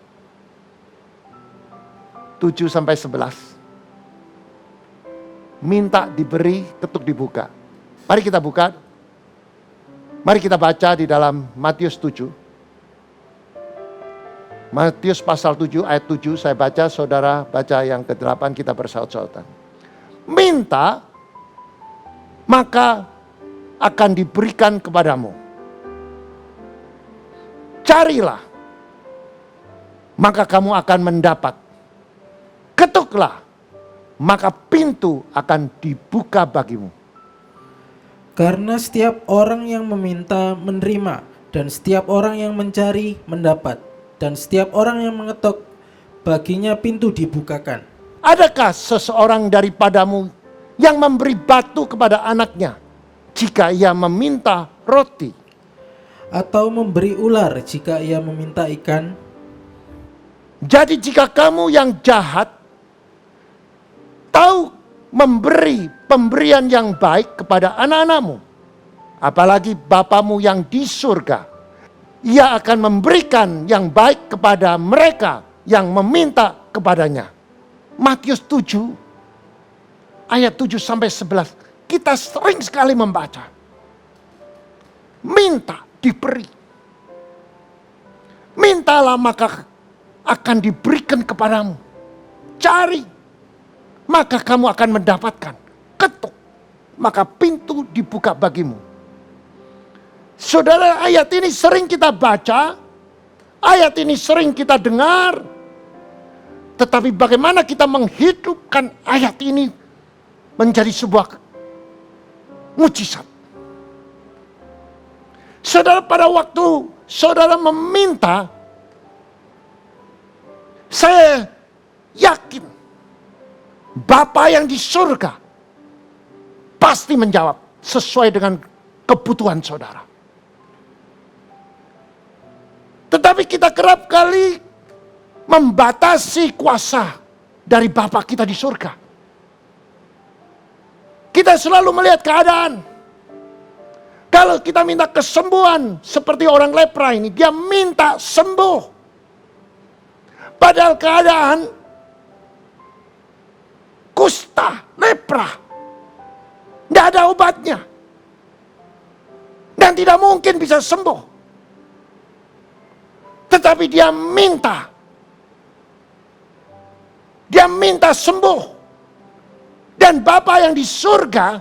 7 sampai 11. Minta diberi, ketuk dibuka. Mari kita buka. Mari kita baca di dalam Matius 7. Matius pasal 7 ayat 7 saya baca, saudara baca yang ke-8, kita bersaut-sautan. Minta, maka akan diberikan kepadamu. Carilah, maka kamu akan mendapat. Ketuklah, maka pintu akan dibuka bagimu. Karena setiap orang yang meminta menerima, dan setiap orang yang mencari mendapat, dan setiap orang yang mengetuk baginya pintu dibukakan. Adakah seseorang daripadamu yang memberi batu kepada anaknya jika ia meminta roti? Atau memberi ular jika ia meminta ikan? Jadi jika kamu yang jahat tahu memberi pemberian yang baik kepada anak-anakmu, apalagi Bapamu yang di surga, Ia akan memberikan yang baik kepada mereka yang meminta kepadanya. Matius 7 ayat 7 sampai 11. Kita sering sekali membaca. Minta diberi. Mintalah maka akan diberikan kepadamu. Cari, maka kamu akan mendapatkan. Ketuk, maka pintu dibuka bagimu. Saudara, ayat ini sering kita baca, ayat ini sering kita dengar, tetapi bagaimana kita menghidupkan ayat ini menjadi sebuah mujizat. Saudara, pada waktu saudara meminta, saya yakin Bapa yang di surga pasti menjawab sesuai dengan kebutuhan saudara. Tetapi kita kerap kali membatasi kuasa dari Bapa kita di surga. Kita selalu melihat keadaan. Kalau kita minta kesembuhan seperti orang lepra ini, dia minta sembuh. Padahal keadaan kusta, lepra, tidak ada obatnya. Dan tidak mungkin bisa sembuh. Tetapi dia minta. Dia minta sembuh. Dan Bapa yang di surga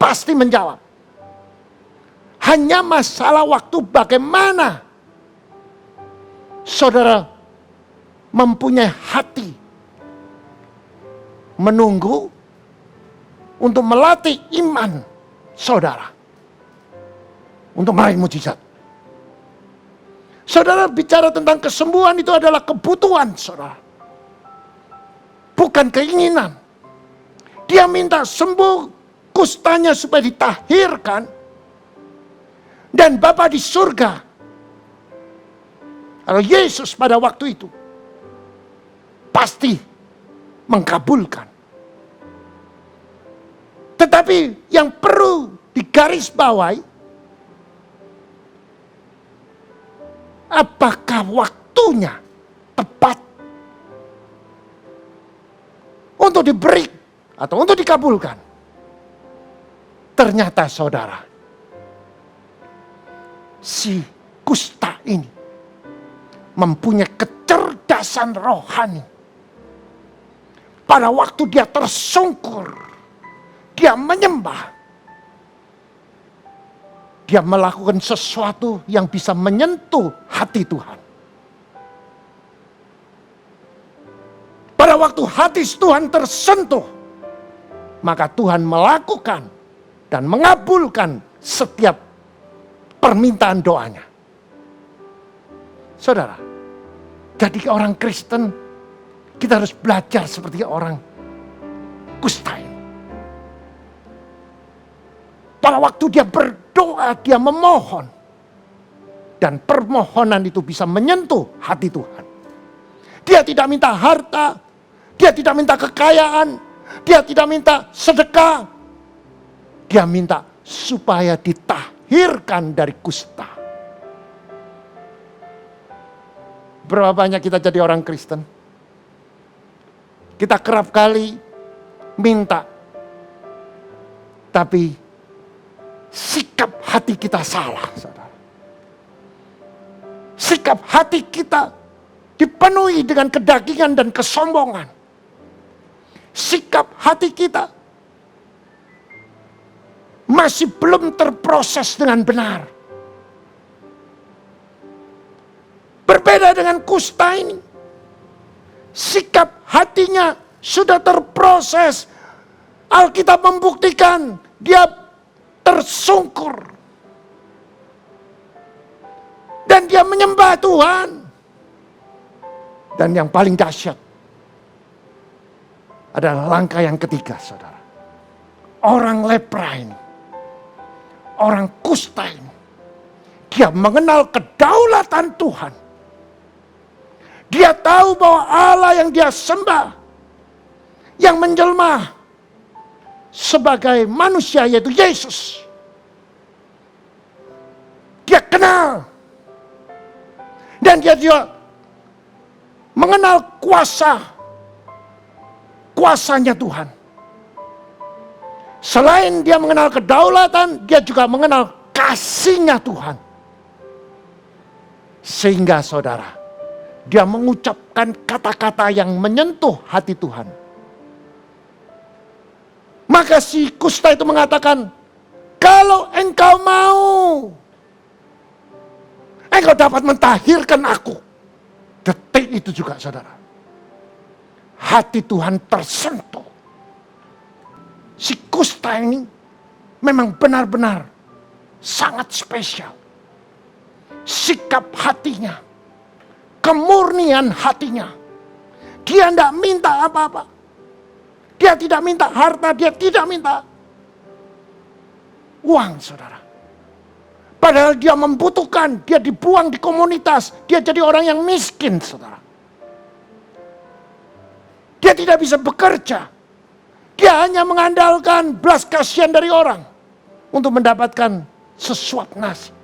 pasti menjawab. Hanya masalah waktu bagaimana saudara mempunyai hati menunggu untuk melatih iman saudara untuk meraih mujizat. Saudara, bicara tentang kesembuhan itu adalah kebutuhan saudara, bukan keinginan. Dia minta sembuh kustanya supaya ditahirkan. Dan Bapa di surga, kalau Yesus pada waktu itu, pasti mengabulkan. Tetapi yang perlu digarisbawahi, apakah waktunya tepat untuk diberi atau untuk dikabulkan? Ternyata saudara, si kusta ini mempunyai kecerdasan rohani. Pada waktu dia tersungkur, dia menyembah, dia melakukan sesuatu yang bisa menyentuh hati Tuhan. Pada waktu hati Tuhan tersentuh, maka Tuhan melakukan dan mengabulkan setiap permintaan doanya. Saudara, jadi orang Kristen, kita harus belajar seperti orang kusta ini. Pada waktu dia berdoa, dia memohon, dan permohonan itu bisa menyentuh hati Tuhan. Dia tidak minta harta, dia tidak minta kekayaan, dia tidak minta sedekah. Dia minta supaya ditahirkan dari kusta. Berapa banyak kita jadi orang Kristen? Kita kerap kali minta, tapi sikap hati kita salah, saudara. Sikap hati kita dipenuhi dengan kedagingan dan kesombongan. Sikap hati kita masih belum terproses dengan benar. Berbeda dengan kusta ini. Sikap hatinya sudah terproses. Alkitab membuktikan dia tersungkur. Dan dia menyembah Tuhan. Dan yang paling dahsyat adalah langkah yang ketiga, saudara. Orang lepra ini, orang kusta ini, dia mengenal kedaulatan Tuhan. Dia tahu bahwa Allah yang dia sembah, yang menjelma sebagai manusia, yaitu Yesus. Dia kenal. Dan dia juga mengenal kuasanya Tuhan. Selain dia mengenal kedaulatan, dia juga mengenal kasihnya Tuhan. Sehingga saudara, dia mengucapkan kata-kata yang menyentuh hati Tuhan. Maka si kusta itu mengatakan, kalau engkau mau, engkau dapat mentahirkan aku. Detik itu juga saudara, hati Tuhan tersentuh. Si kusta ini memang benar-benar sangat spesial. Sikap hatinya, kemurnian hatinya. Dia tidak minta apa-apa. Dia tidak minta harta, dia tidak minta uang, saudara. Padahal dia membutuhkan, dia dibuang di komunitas, dia jadi orang yang miskin, saudara. Dia tidak bisa bekerja. Dia hanya mengandalkan belas kasihan dari orang untuk mendapatkan sesuap nasi.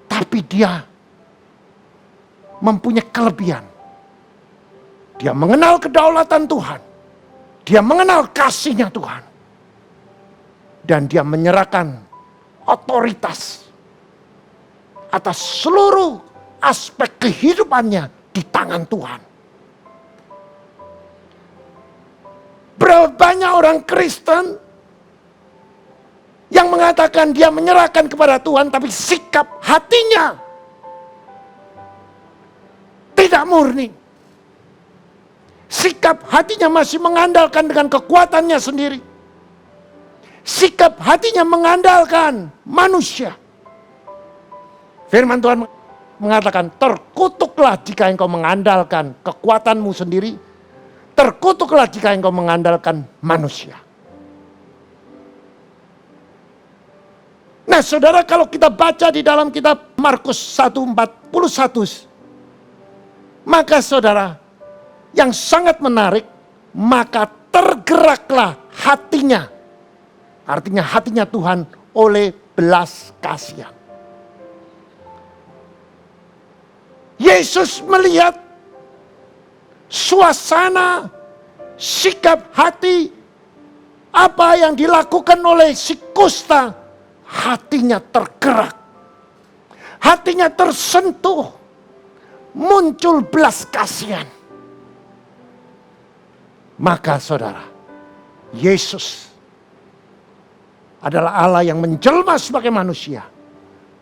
Tapi dia mempunyai kelebihan. Dia mengenal kedaulatan Tuhan. Dia mengenal kasihnya Tuhan. Dan dia menyerahkan otoritas atas seluruh aspek kehidupannya di tangan Tuhan. Berapa banyak orang Kristen yang mengatakan dia menyerahkan kepada Tuhan, tapi sikap hatinya tidak murni. Sikap hatinya masih mengandalkan dengan kekuatannya sendiri. Sikap hatinya mengandalkan manusia. Firman Tuhan mengatakan, terkutuklah jika engkau mengandalkan kekuatanmu sendiri. Terkutuklah jika engkau mengandalkan manusia. Nah saudara, kalau kita baca di dalam kitab Markus 1:41, maka saudara, yang sangat menarik, maka tergeraklah hatinya. Artinya hatinya Tuhan oleh belas kasihan. Yesus melihat suasana, sikap hati, apa yang dilakukan oleh si kusta, hatinya tergerak. Hatinya tersentuh, muncul belas kasihan. Maka saudara, Yesus adalah Allah yang menjelma sebagai manusia.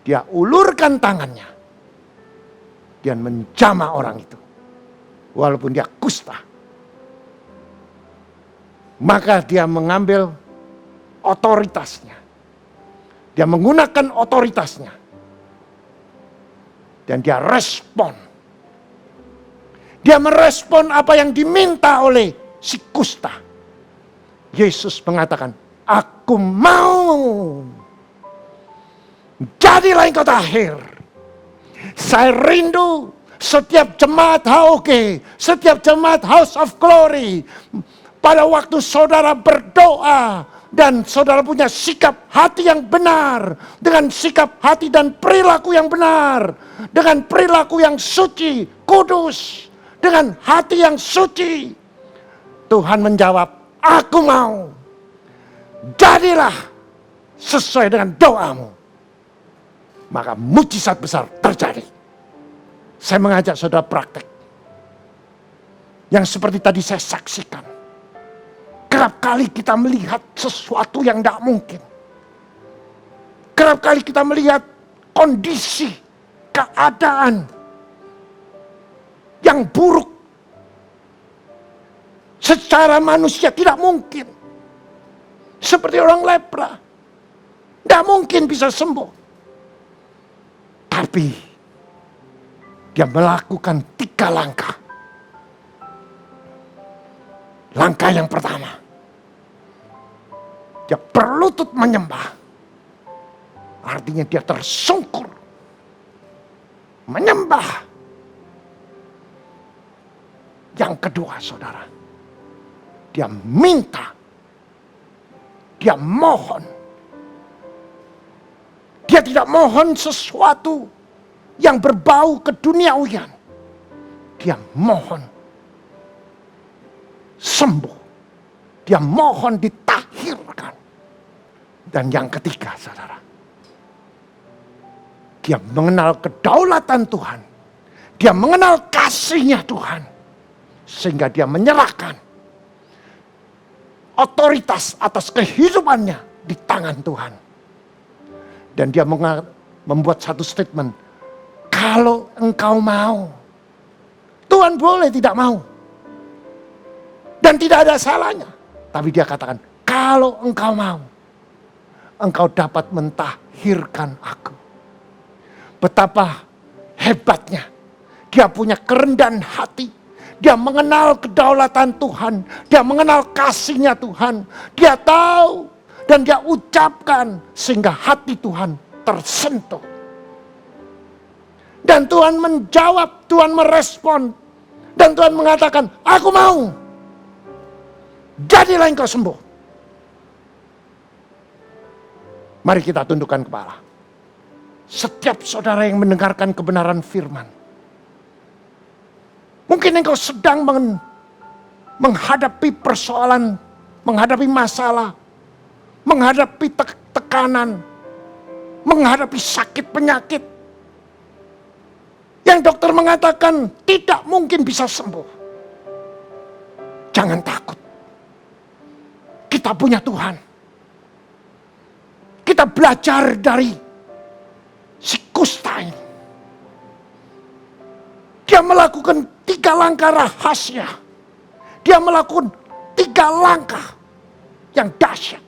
Dia ulurkan tangannya dan menjamah orang itu. Walaupun dia kusta. Maka dia mengambil otoritasnya. Dia menggunakan otoritasnya. Dan dia respon. Dia merespon apa yang diminta oleh si kusta. Yesus mengatakan, aku mau. Jadilah engkau tahir. Saya rindu setiap jemaat HOG, setiap jemaat House of Glory, pada waktu saudara berdoa dan saudara punya sikap hati yang benar, dengan sikap hati dan perilaku yang benar, dengan perilaku yang suci, kudus, dengan hati yang suci, Tuhan menjawab, aku mau. Jadilah sesuai dengan doamu. Maka mujizat besar terjadi. Saya mengajak saudara praktek. Yang seperti tadi saya saksikan. Kerap kali kita melihat sesuatu yang tidak mungkin. Kerap kali kita melihat kondisi, keadaan yang buruk. Secara manusia tidak mungkin. Seperti orang lepra. Tidak mungkin bisa sembuh. Tapi dia melakukan 3 langkah. Langkah yang pertama, dia berlutut menyembah. Artinya dia tersungkur. Menyembah. Yang kedua saudara, dia minta. Dia mohon. Dia tidak mohon sesuatu yang berbau keduniawian. Dia mohon sembuh. Dia mohon ditahirkan. Dan yang ketiga saudara, dia mengenal kedaulatan Tuhan. Dia mengenal kasihnya Tuhan. Sehingga dia menyerahkan otoritas atas kehidupannya di tangan Tuhan. Dan dia membuat satu statement. Kalau engkau mau. Tuhan boleh tidak mau. Dan tidak ada salahnya. Tapi dia katakan, kalau engkau mau. Engkau dapat mentahirkan aku. Betapa hebatnya. Dia punya kerendahan hati. Dia mengenal kedaulatan Tuhan. Dia mengenal kasihnya Tuhan. Dia tahu. Dan dia ucapkan sehingga hati Tuhan tersentuh. Dan Tuhan menjawab, Tuhan merespon. Dan Tuhan mengatakan, aku mau. Jadilah engkau sembuh. Mari kita tundukkan kepala. Setiap saudara yang mendengarkan kebenaran firman. Mungkin engkau sedang menghadapi persoalan, menghadapi masalah, menghadapi tekanan, menghadapi sakit penyakit. Yang dokter mengatakan tidak mungkin bisa sembuh. Jangan takut. Kita punya Tuhan. Kita belajar dari si kusta ini. Dia melakukan 3 langkah rahasia. Dia melakukan 3 langkah yang dahsyat.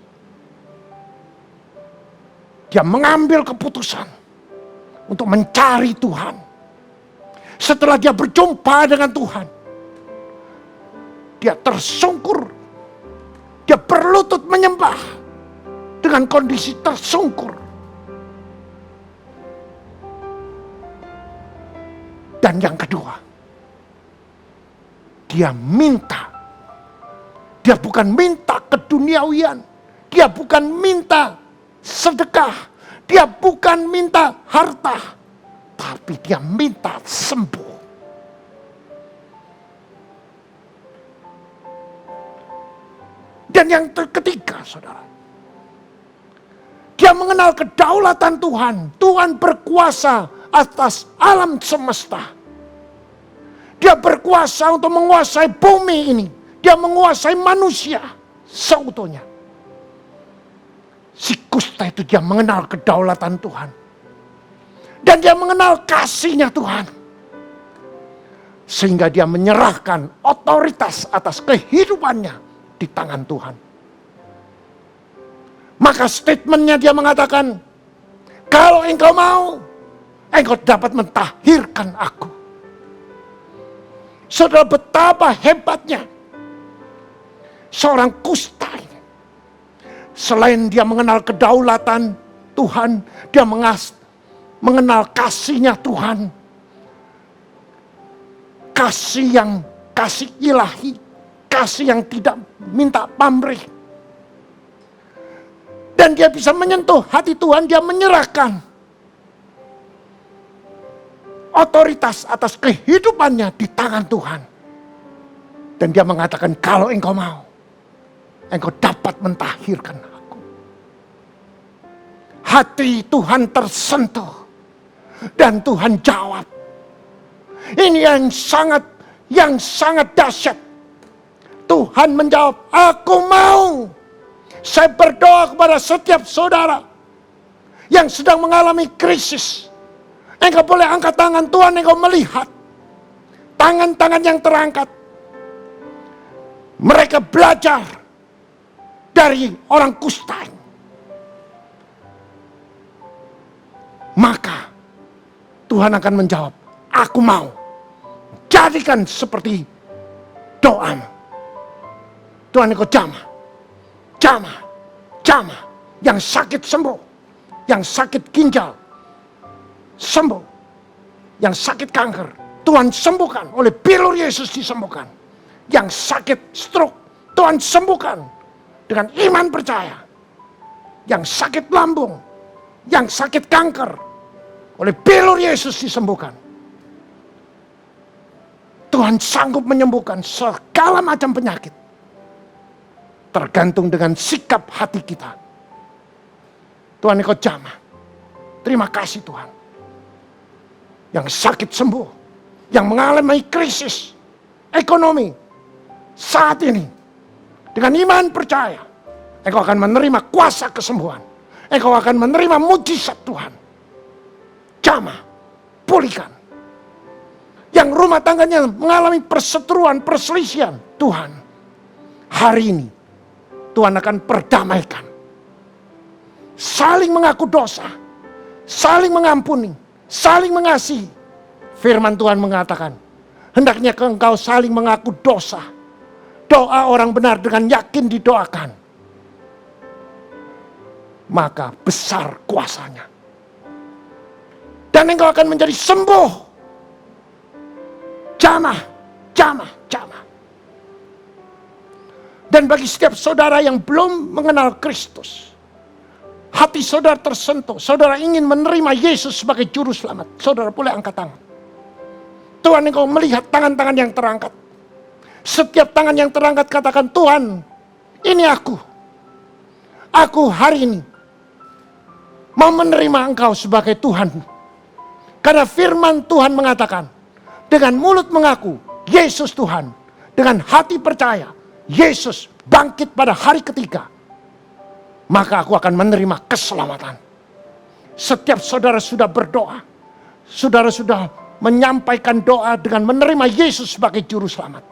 Dia mengambil keputusan untuk mencari Tuhan. Setelah dia berjumpa dengan Tuhan, dia tersungkur. Dia berlutut menyembah dengan kondisi tersungkur. Dan yang kedua, dia minta. Dia bukan minta keduniawian. Dia bukan minta sedekah. Dia bukan minta harta. Tapi dia minta sembuh. Dan yang ketiga, saudara. Dia mengenal kedaulatan Tuhan. Tuhan berkuasa atas alam semesta. Dia berkuasa untuk menguasai bumi ini. Dia menguasai manusia seutuhnya. Si kusta itu dia mengenal kedaulatan Tuhan. Dan dia mengenal kasih-Nya Tuhan. Sehingga dia menyerahkan otoritas atas kehidupannya di tangan Tuhan. Maka statementnya dia mengatakan, kalau engkau mau, engkau dapat mentahirkan aku. Saudara, betapa hebatnya seorang kusta ini. Selain dia mengenal kedaulatan Tuhan, dia mengenal kasih-Nya Tuhan. Kasih ilahi, kasih yang tidak minta pamrih. Dan dia bisa menyentuh hati Tuhan, dia menyerahkan otoritas atas kehidupannya di tangan Tuhan. Dan dia mengatakan, kalau engkau mau, engkau dapat mentahirkan aku. Hati Tuhan tersentuh. Dan Tuhan jawab. Ini yang sangat dahsyat. Tuhan menjawab, aku mau. Saya berdoa kepada setiap saudara yang sedang mengalami krisis. Engkau boleh angkat tangan, Tuhan, engkau melihat tangan-tangan yang terangkat. Mereka belajar dari orang kusta. Maka Tuhan akan menjawab, aku mau. Jadikan seperti doamu. Tuhan, engkau jamah, yang sakit sembuh, yang sakit ginjal sembuh, yang sakit kanker Tuhan sembuhkan, oleh bilur Yesus disembuhkan. Yang sakit stroke Tuhan sembuhkan dengan iman percaya. Yang sakit lambung, yang sakit kanker, oleh bilur Yesus disembuhkan. Tuhan sanggup menyembuhkan segala macam penyakit. Tergantung dengan sikap hati kita. Tuhan, engkau jamah. Terima kasih Tuhan. Yang sakit sembuh. Yang mengalami krisis ekonomi saat ini. Dengan iman percaya. Engkau akan menerima kuasa kesembuhan. Engkau akan menerima mujizat Tuhan. Jamah. Pulihkan. Yang rumah tangganya mengalami perseteruan, perselisihan. Tuhan, hari ini Tuhan akan perdamaikan. Saling mengaku dosa. Saling mengampuni. Saling mengasihi. Firman Tuhan mengatakan, hendaknya engkau saling mengaku dosa. Doa orang benar dengan yakin didoakan. Maka besar kuasanya. Dan engkau akan menjadi sembuh. Jamah. Dan bagi setiap saudara yang belum mengenal Kristus, hati saudara tersentuh, saudara ingin menerima Yesus sebagai juru selamat, saudara boleh angkat tangan. Tuhan, engkau melihat tangan-tangan yang terangkat. Setiap tangan yang terangkat katakan, Tuhan, ini aku. Aku hari ini mau menerima engkau sebagai Tuhan. Karena firman Tuhan mengatakan, dengan mulut mengaku Yesus Tuhan, dengan hati percaya Yesus bangkit pada hari ketiga, maka aku akan menerima keselamatan. Setiap saudara sudah berdoa, saudara sudah menyampaikan doa dengan menerima Yesus sebagai juru selamat.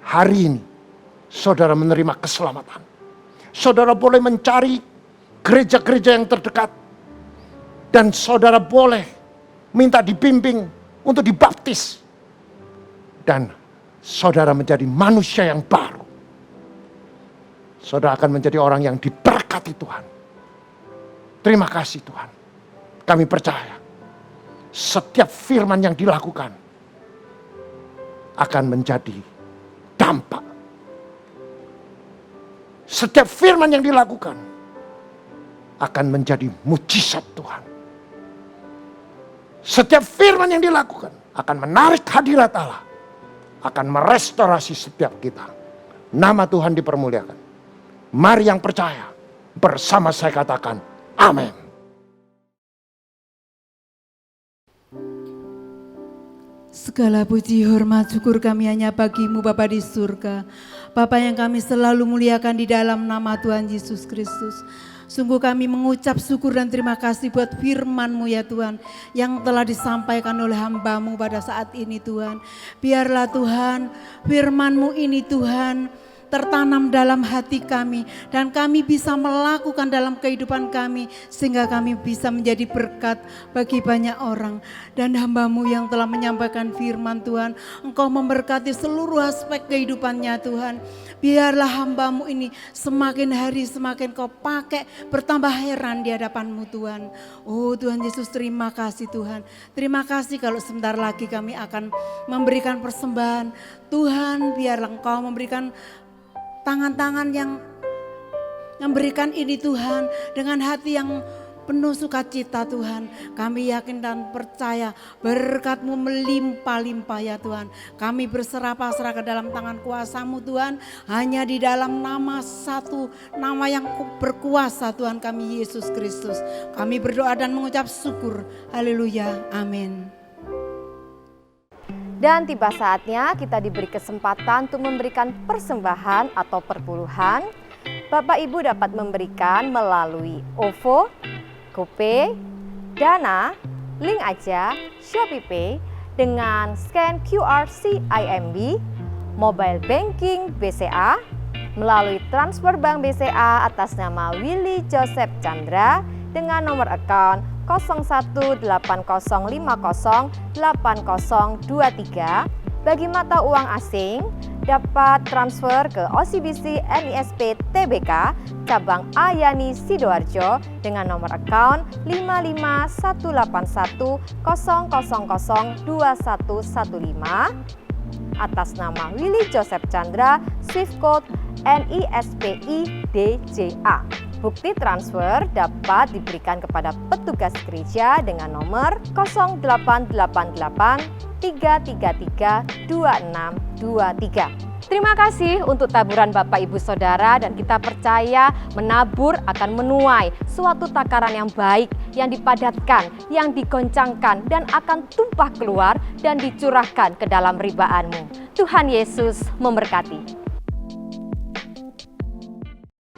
Hari ini saudara menerima keselamatan. Saudara boleh mencari gereja-gereja yang terdekat, dan saudara boleh minta dibimbing untuk dibaptis, dan saudara menjadi manusia yang baru. Saudara akan menjadi orang yang diberkati Tuhan. Terima kasih Tuhan. Kami percaya setiap firman yang dilakukan akan menjadi dampak. Setiap firman yang dilakukan akan menjadi mujizat Tuhan. Setiap firman yang dilakukan akan menarik hadirat Allah, akan merestorasi setiap kita. Nama Tuhan dipermuliakan. Mari yang percaya bersama saya katakan amin. Segala puji, hormat, syukur kami hanya bagi-Mu Bapa di surga. Bapa yang kami selalu muliakan di dalam nama Tuhan Yesus Kristus. Sungguh kami mengucap syukur dan terima kasih buat firman-Mu ya Tuhan, yang telah disampaikan oleh hamba-Mu pada saat ini Tuhan. Biarlah Tuhan firman-Mu ini Tuhan tertanam dalam hati kami, dan kami bisa melakukan dalam kehidupan kami, sehingga kami bisa menjadi berkat bagi banyak orang. Dan hamba-Mu yang telah menyampaikan firman Tuhan, Engkau memberkati seluruh aspek kehidupannya Tuhan. Biarlah hamba-Mu ini semakin hari semakin Kau pakai bertambah heran di hadapan-Mu Tuhan. Oh Tuhan Yesus, terima kasih Tuhan. Terima kasih kalau sebentar lagi kami akan memberikan persembahan. Tuhan, biarlah Engkau memberikan tangan-tangan yang memberikan ini Tuhan dengan hati yang penuh sukacita Tuhan. Kami yakin dan percaya berkat-Mu melimpah-limpah ya Tuhan. Kami berserah pasrah ke dalam tangan kuasa-Mu Tuhan. Hanya di dalam nama satu, nama yang berkuasa Tuhan kami, Yesus Kristus. Kami berdoa dan mengucap syukur. Haleluya, amin. Dan tiba saatnya kita diberi kesempatan untuk memberikan persembahan atau perpuluhan. Bapak Ibu dapat memberikan melalui OVO, GoPay, Dana, Link Aja, ShopeePay dengan scan QR CIMB, Mobile Banking BCA, melalui transfer bank BCA atas nama Willy Joseph Chandra dengan nomor account 0180508023. Bagi mata uang asing dapat transfer ke OCBC NISP TBK cabang Ayani Sidoarjo dengan nomor account 5518100002115 atas nama Willy Joseph Chandra, Swift Code NISPI DJA. Bukti transfer dapat diberikan kepada petugas gereja dengan nomor 0888 333 2623. Terima kasih untuk taburan Bapak Ibu Saudara, dan kita percaya menabur akan menuai suatu takaran yang baik, yang dipadatkan, yang digoncangkan, dan akan tumpah keluar dan dicurahkan ke dalam ribaanmu. Tuhan Yesus memberkati.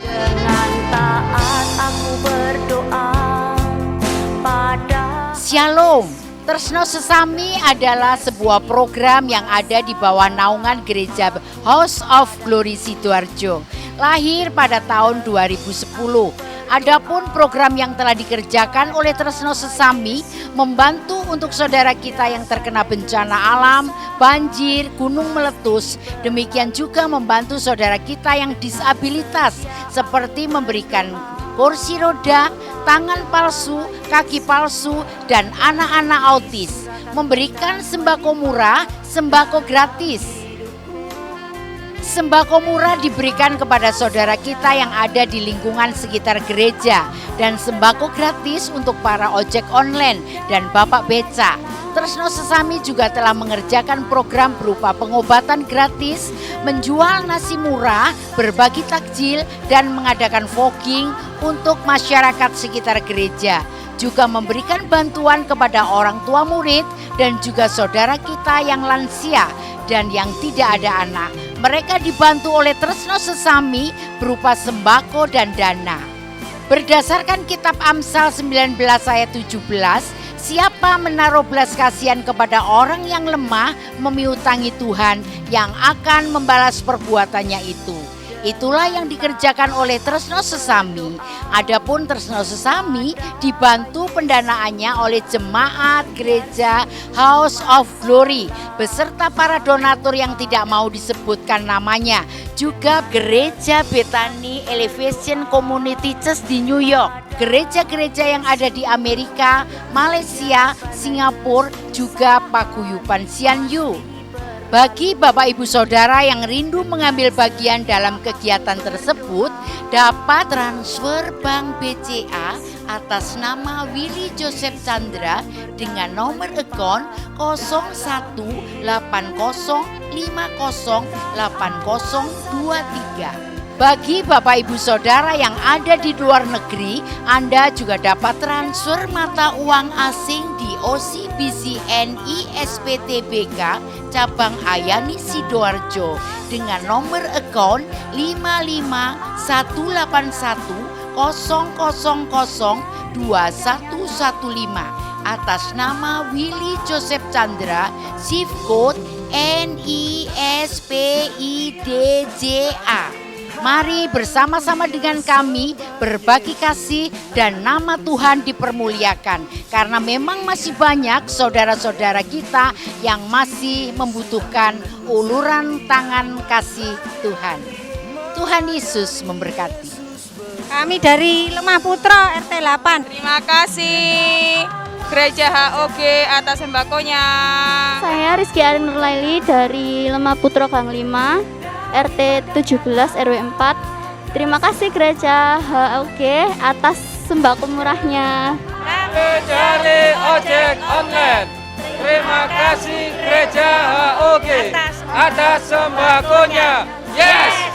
Dengan taat aku berdoa pada Shalom. Tresno Sesami adalah sebuah program yang ada di bawah naungan Gereja House of Glory Sidoarjo. Lahir pada tahun 2010. Adapun program yang telah dikerjakan oleh Tresno Sesami membantu untuk saudara kita yang terkena bencana alam, banjir, gunung meletus. Demikian juga membantu saudara kita yang disabilitas seperti memberikan kursi roda, tangan palsu, kaki palsu, dan anak-anak autis. Memberikan sembako murah, sembako gratis. Sembako murah diberikan kepada saudara kita yang ada di lingkungan sekitar gereja, dan sembako gratis untuk para ojek online dan bapak beca. Tresno Sesami juga telah mengerjakan program berupa pengobatan gratis, menjual nasi murah, berbagi takjil, dan mengadakan fogging untuk masyarakat sekitar gereja. Juga memberikan bantuan kepada orang tua murid dan juga saudara kita yang lansia dan yang tidak ada anak. Mereka dibantu oleh Tresno Sesami berupa sembako dan dana. Berdasarkan kitab Amsal 19 ayat 17, siapa menaruh belas kasihan kepada orang yang lemah, memiutangi Tuhan yang akan membalas perbuatannya itu. Itulah yang dikerjakan oleh Tresno Sesami. Adapun Tresno Sesami dibantu pendanaannya oleh jemaat gereja House of Glory beserta para donatur yang tidak mau disebutkan namanya. Juga gereja Bethany Elevation Community Church di New York. Gereja-gereja yang ada di Amerika, Malaysia, Singapura, juga Paguyuban Sian Yu. Bagi Bapak Ibu Saudara yang rindu mengambil bagian dalam kegiatan tersebut, dapat transfer Bank BCA atas nama Willy Joseph Chandra dengan nomor akun 0180508023. Bagi Bapak Ibu Saudara yang ada di luar negeri, Anda juga dapat transfer mata uang asing di OCBCNI SPTBK cabang Ayani Sidoarjo dengan nomor akun 55181002115 atas nama Willy Joseph Chandra, SIF code NISPIDJA. Mari bersama-sama dengan kami berbagi kasih dan nama Tuhan dipermuliakan. Karena memang masih banyak saudara-saudara kita yang masih membutuhkan uluran tangan kasih Tuhan. Tuhan Yesus memberkati. Kami dari Lemah Putra RT 8. Terima kasih Gereja HOG atas sembakonya. Saya Rizky Arin Nurlaili dari Lemah Putra Gang 5 RT 17 RW 4. Terima kasih Gereja HOG atas sembako murahnya. Cari ojek online. Terima kasih Gereja HOG atas sembakonya. Yes.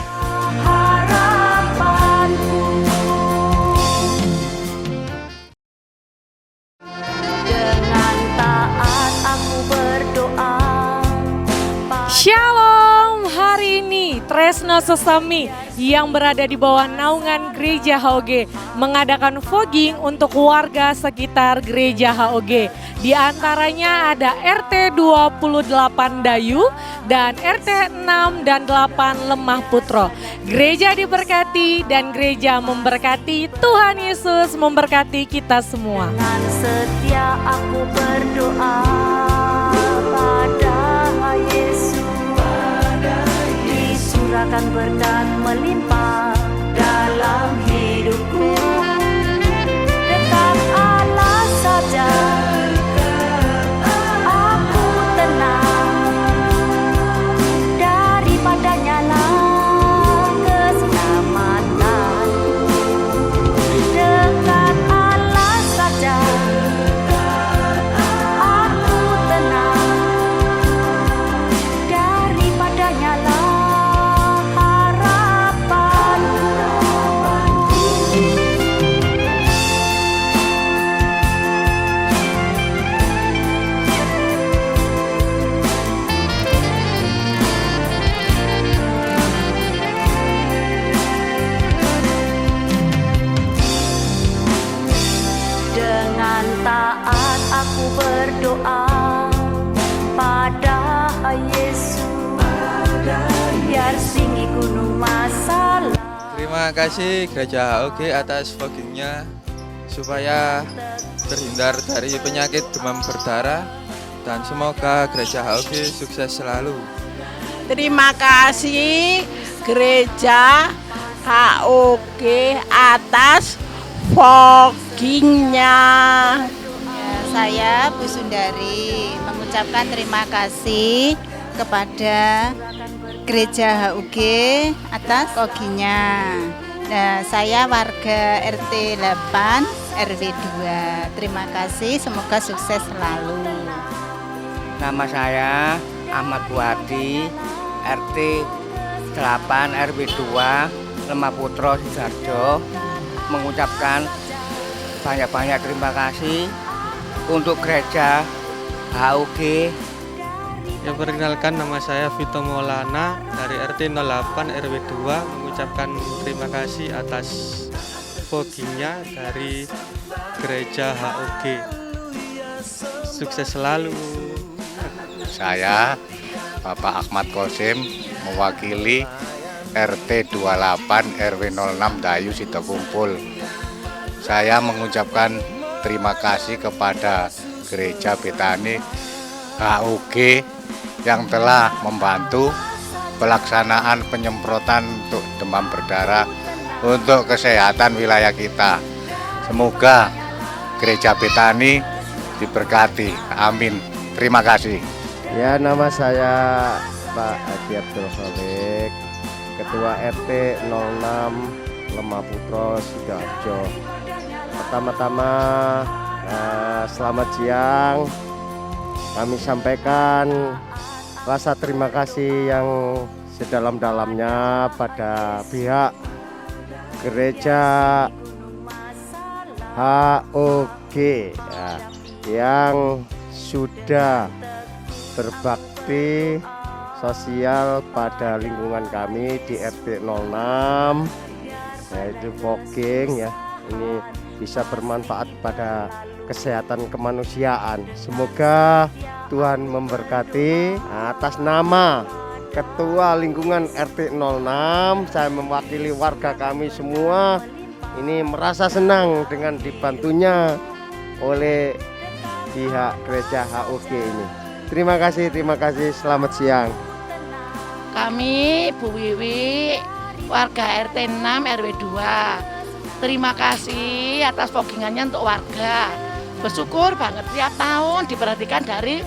Dengan taat aku berdoa. Shalom, hari ini Tresno Sesami yang berada di bawah naungan Gereja HOG mengadakan fogging untuk warga sekitar Gereja HOG. Di antaranya ada RT 28 Dayu dan RT 6 dan 8 Lemah Putro. Gereja diberkati dan gereja memberkati. Tuhan Yesus memberkati kita semua. Dengan setia aku berdoa pada Yesus. Disurahkan berkat melimpah dalam hidupku. Dekat Allah saja aku tenang, daripadanya lah keselamatan. Dekat Allah saja aku tenang, daripadanya lah harapan. Dengan taat aku berdoa pada Yesus, biar tinggi gunung masalah. Terima kasih Gereja HOG atas foggingnya supaya terhindar dari penyakit demam berdarah dan semoga Gereja HOG sukses selalu. Terima kasih Gereja HOG atas foggingnya. Saya Bu Sundari mengucapkan terima kasih kepada Gereja HOG atas foggingnya. Nah, saya warga RT 8 RW 2. Terima kasih, semoga sukses selalu. Nama saya Ahmad Buhadi, RT 8 RW 2 Lemah Putro Sidoarjo, mengucapkan banyak-banyak terima kasih untuk Gereja HOG. Ya, perkenalkan nama saya Vito Maulana dari RT 08 RW 2 mengucapkan terima kasih atas foggingnya dari Gereja HOG. Sukses selalu. Saya Bapak Ahmad Kosim mewakili RT 28 RW 06 Dayu Sidokumpul. Saya mengucapkan terima kasih kepada Gereja Betani HOG yang telah membantu pelaksanaan penyemprotan untuk demam berdarah untuk kesehatan wilayah kita. Semoga Gereja Betani diberkati. Amin. Terima kasih. Ya, nama saya Pak Adi Abdul Khalik, Ketua RT 06 Lemaputro Sidoarjo. Pertama-tama selamat siang. Kami sampaikan rasa terima kasih yang sedalam-dalamnya pada pihak Gereja HOG ya, yang sudah berbakti sosial pada lingkungan kami di RT 06, yaitu fogging ya. Ini bisa bermanfaat pada kesehatan kemanusiaan. Semoga Tuhan memberkati. Atas nama Ketua Lingkungan RT 06, saya mewakili warga kami semua ini merasa senang dengan dibantunya oleh pihak Gereja HOG ini. Terima kasih, selamat siang. Kami Bu Wiwi, warga RT 6 RW 2. Terima kasih atas fogingannya untuk warga. Bersyukur banget tiap tahun diperhatikan dari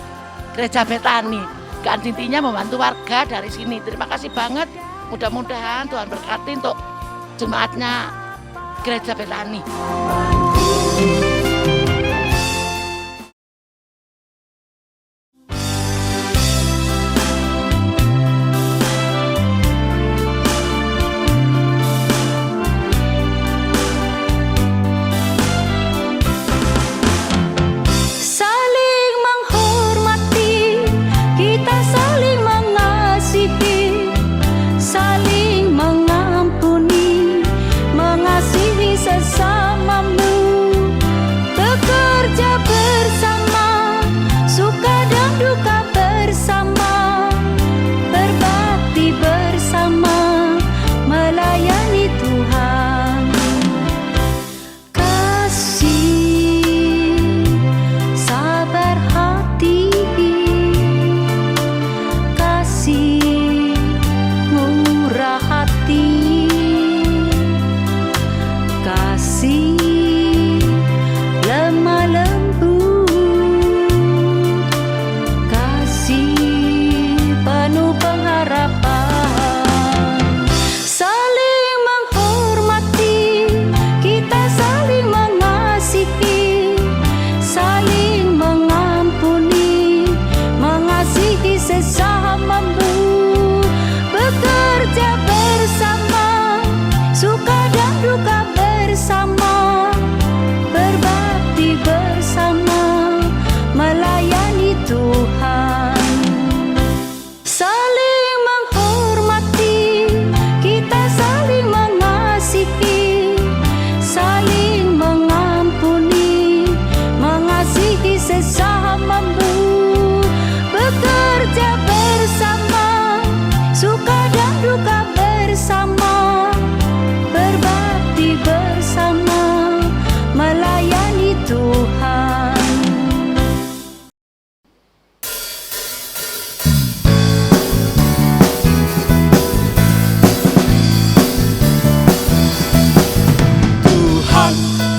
Gereja Betani. Gak intinya membantu warga dari sini. Terima kasih banget. Mudah-mudahan Tuhan berkati untuk jemaatnya Gereja Betani.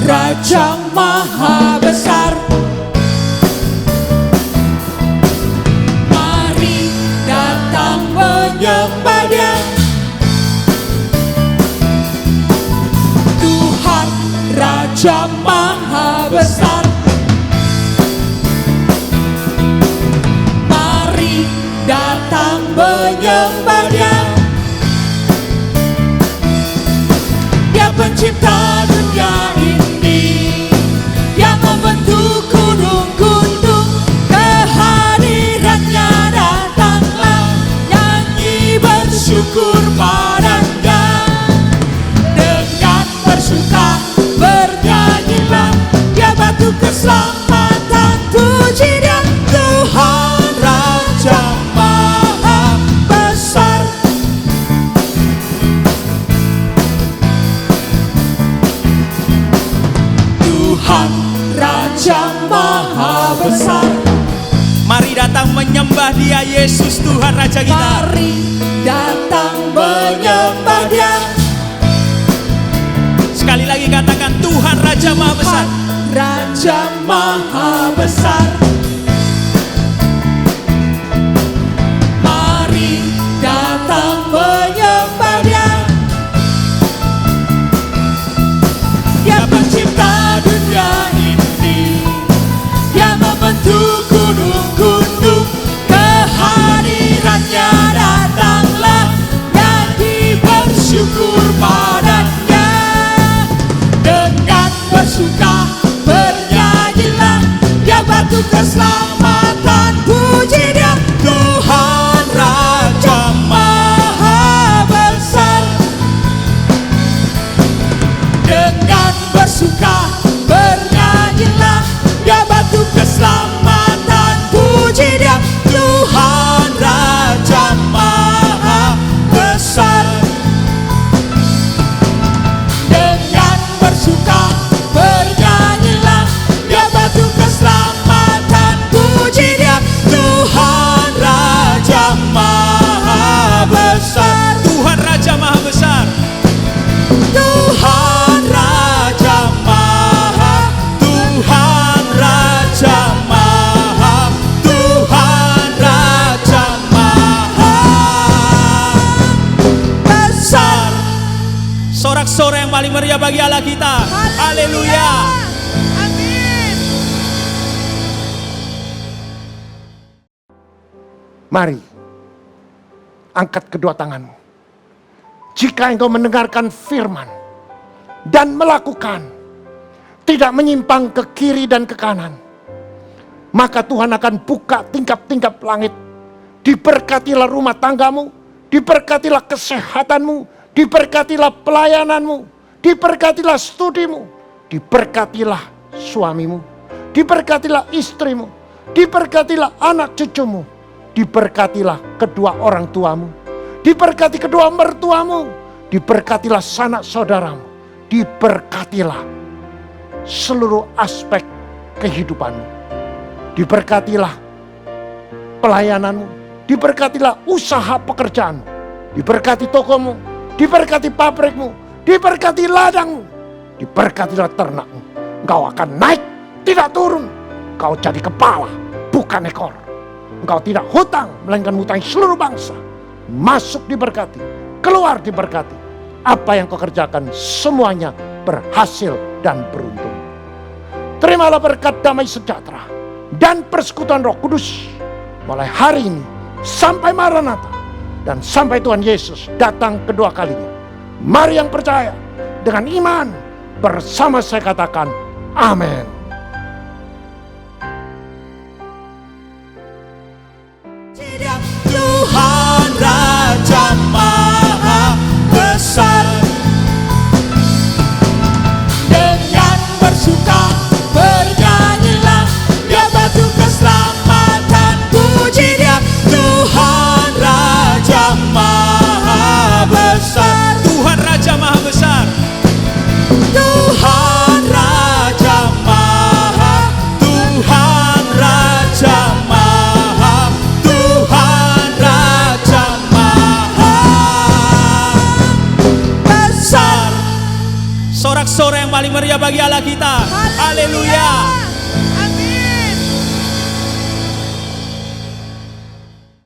Raja Maha Besar, mari datang menyembah Dia. Tuhan Raja Maha Besar, mari datang menyembah Dia. Dia pencipta dunia ini, yang membentuk gunung-gunung. Kehadirannya datanglah, nyanyi bersyukur padanya. Dengan bersuka bernyanyilah, Dia batu keselamatan, puji Dia. Tuhan Raja Maha Besar, Tuhan Raja Maha Besar. Mari datang menyembah Dia, Yesus Tuhan Raja kita. Mari datang menyembah Dia. Sekali lagi katakan, Tuhan Raja Maha Besar. Raja Maha Besar, Sorak-sorai yang paling meriah bagi Allah kita. Haleluya. Mari, angkat kedua tanganmu. Jika engkau mendengarkan firman dan melakukan, tidak menyimpang ke kiri dan ke kanan, maka Tuhan akan buka tingkap-tingkap langit. Diberkatilah rumah tanggamu, diberkatilah kesehatanmu, diberkatilah pelayananmu, diberkatilah studimu, diberkatilah suamimu, diberkatilah istrimu, diberkatilah anak cucumu, diberkatilah kedua orang tuamu, diberkati kedua mertuamu, diberkatilah sanak saudaramu, diberkatilah seluruh aspek kehidupanmu, diberkatilah pelayananmu, diberkatilah usaha pekerjaanmu, diberkati tokomu, diberkati pabrikmu, diberkati ladangmu, diberkatilah ternakmu. Engkau akan naik, tidak turun. Engkau jadi kepala, bukan ekor. Engkau tidak hutang, melainkan hutangi seluruh bangsa. Masuk diberkati, keluar diberkati. Apa yang kau kerjakan semuanya berhasil dan beruntung. Terimalah berkat damai sejahtera dan persekutuan Roh Kudus mulai hari ini sampai Maranatha dan sampai Tuhan Yesus datang kedua kalinya. Mari yang percaya dengan iman bersama saya katakan amin. Tuhan Raja Maha Besar, dengan bersuka bernyanyilah, Dia batu keselamatan. Puji Dia, Tuhan Raja Maha Besar. Tuhan Raja Maha Besar. Tuhan Raja Maha, Tuhan Raja Maha, Tuhan Raja Maha Besar. Sorak-sorai yang paling meriah bagi Allah kita. Haleluya.